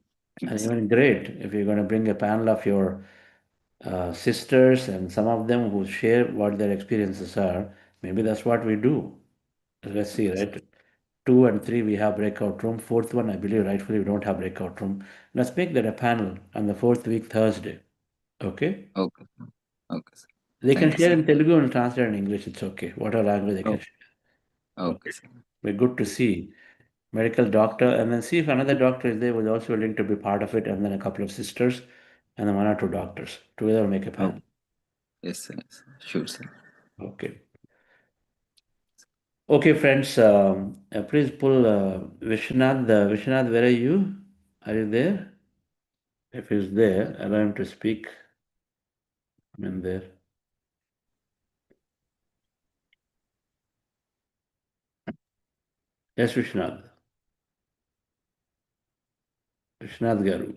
Thank And you, sir. even great if you're going to bring a panel of your sisters and some of them who share what their experiences are. Maybe that's what we do. Let's see, Okay, sir. right? 2 and 3 we have breakout room. 4th one, I believe, rightfully we don't have breakout room. Let's make that a panel on the 4th week Thursday. Okay? Okay, sir. Okay, sir. They can Thank you, share sir. in Telugu and translate in English. It's okay. Whatever language they can Oh, share. okay, Okay. sir. We're good to see medical doctor, and then see if another doctor is there who's also willing to be part of it, and then a couple of sisters, and then 1 or 2 doctors. Together make a Oh, panel. yes, sir. Yes, sir. Sure, sir. Okay. Okay, friends, please pull Vishwanath. Vishwanath, where are you? Are you there? If he's there, allow him to speak. I'm in there. Yes, Vishwanath. Vishwanath Garu.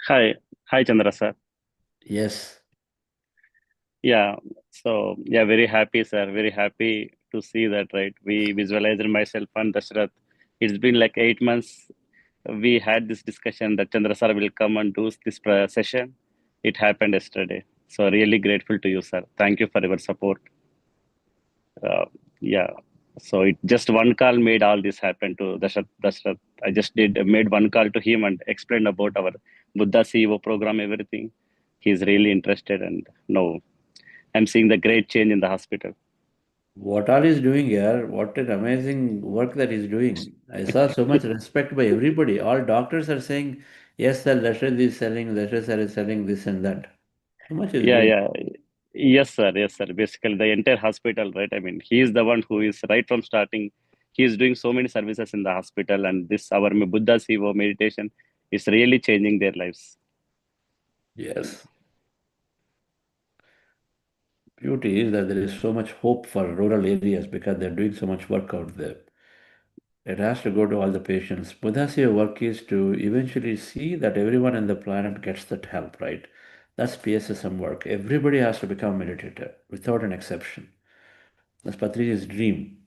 Hi, Chandra sir. Yes. Yeah, so yeah, very happy, sir. Very happy to see that, right? We visualized myself and Dashrath. It's been like 8 months. We had this discussion that Chandra sir will come and do this session. It happened yesterday. So really grateful to you, sir. Thank you for your support. Uh, yeah. So it just one call made all this happen to Dashrath. I just made one call to him and explained about our Buddha CEO program, everything. He's really interested, and no, I'm seeing the great change in the hospital. What all he's doing here, what an amazing work that he's doing. I saw so much respect by everybody. All doctors are saying, yes, sir, Dashrath is selling, Dashrath sir is selling this and that. So much is Yeah, doing. yeah. Yes, sir. Yes, sir. Basically, the entire hospital, right? I mean, he is the one who is right from starting. He is doing so many services in the hospital, and this our Buddha CEO meditation is really changing their lives. Yes. Beauty is that there is so much hope for rural areas because they're doing so much work out there. It has to go to all the patients. Buddha's work is to eventually see that everyone on the planet gets that help, right? That's PSSM work. Everybody has to become a meditator without an exception. That's Patrice's dream.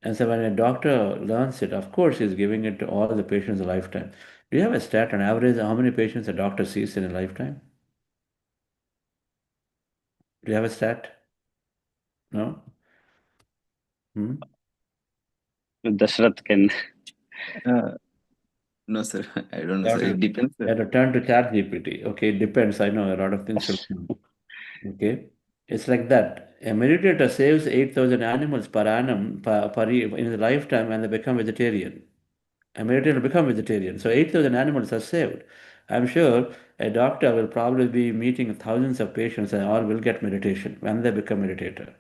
And so when a doctor learns it, of course, he's giving it to all the patients a lifetime. Do you have a stat on average how many patients a doctor sees in a lifetime? Do you have a stat? No? Hmm? Dashrath can. Uh, no, sir. I don't know, You sir. have to, It depends, you sir. have to turn to ChatGPT. Okay, it depends. I know a lot of things will come. Okay, it's like that. A meditator saves 8,000 animals per annum in his lifetime and they become vegetarian. A meditator will become vegetarian. So 8,000 animals are saved. I'm sure a doctor will probably be meeting thousands of patients and all will get meditation when they become meditator.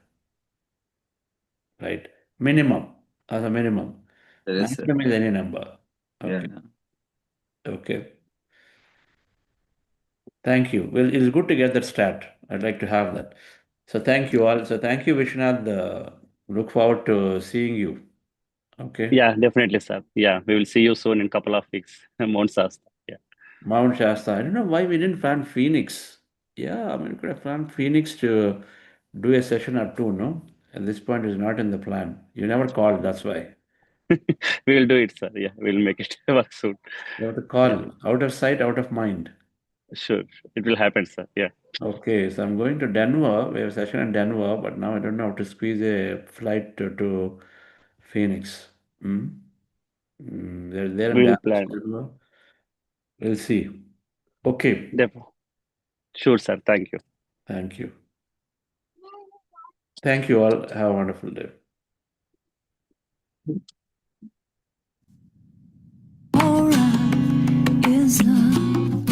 Right? Minimum, as a minimum. Yes, sir. Maximum is any number. Yeah. Okay. Okay. Thank you. Well, it's good to get that stat. I'd like to have that. So thank you all. So thank you, Vishwanath Look forward to seeing you. Okay. Yeah, definitely, sir. Yeah, we will see you soon in a couple of weeks. Mount Shasta. Yeah. Mount Shasta. I don't know why we didn't plan Phoenix. Yeah, I mean, we could have planned Phoenix to do a session or two, no? At this point, it's not in the plan. You never called, that's why. We will do it, sir. Yeah, we'll make it work soon. You have to call. Yeah. Out of sight, out of mind. Sure. It will happen, sir. Yeah. Okay, so I'm going to Denver. We have a session in Denver, but now I don't know how to squeeze a flight to Phoenix. They're there in We will Dallas, plan. Denver. We'll see. Okay, Sure, sir. Thank you. thank you. Thank you all. Have a wonderful day. Aura is love.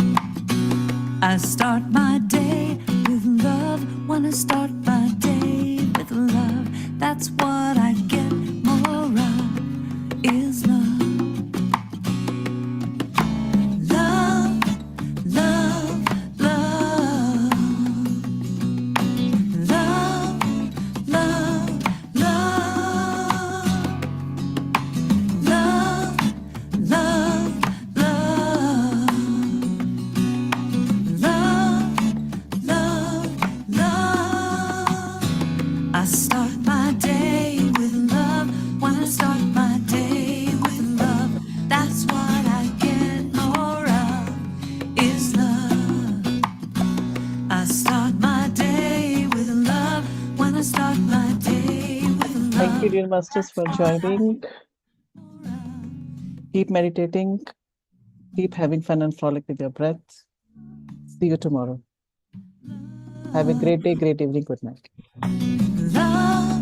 I start my day with love. Wanna start my day with love. That's what I get. Aura is love. Love, love, love. Love, love, love. Love, love, love. Love, love, love. I start my day with love. Wanna start my day with love. That's what I get more of, is love. I start my day with love. Wanna start my day with love. Thank you, dear masters, for joining. Keep meditating. Keep having fun and frolic with your breath. See you tomorrow. Have a great day, great evening. Good night. Love.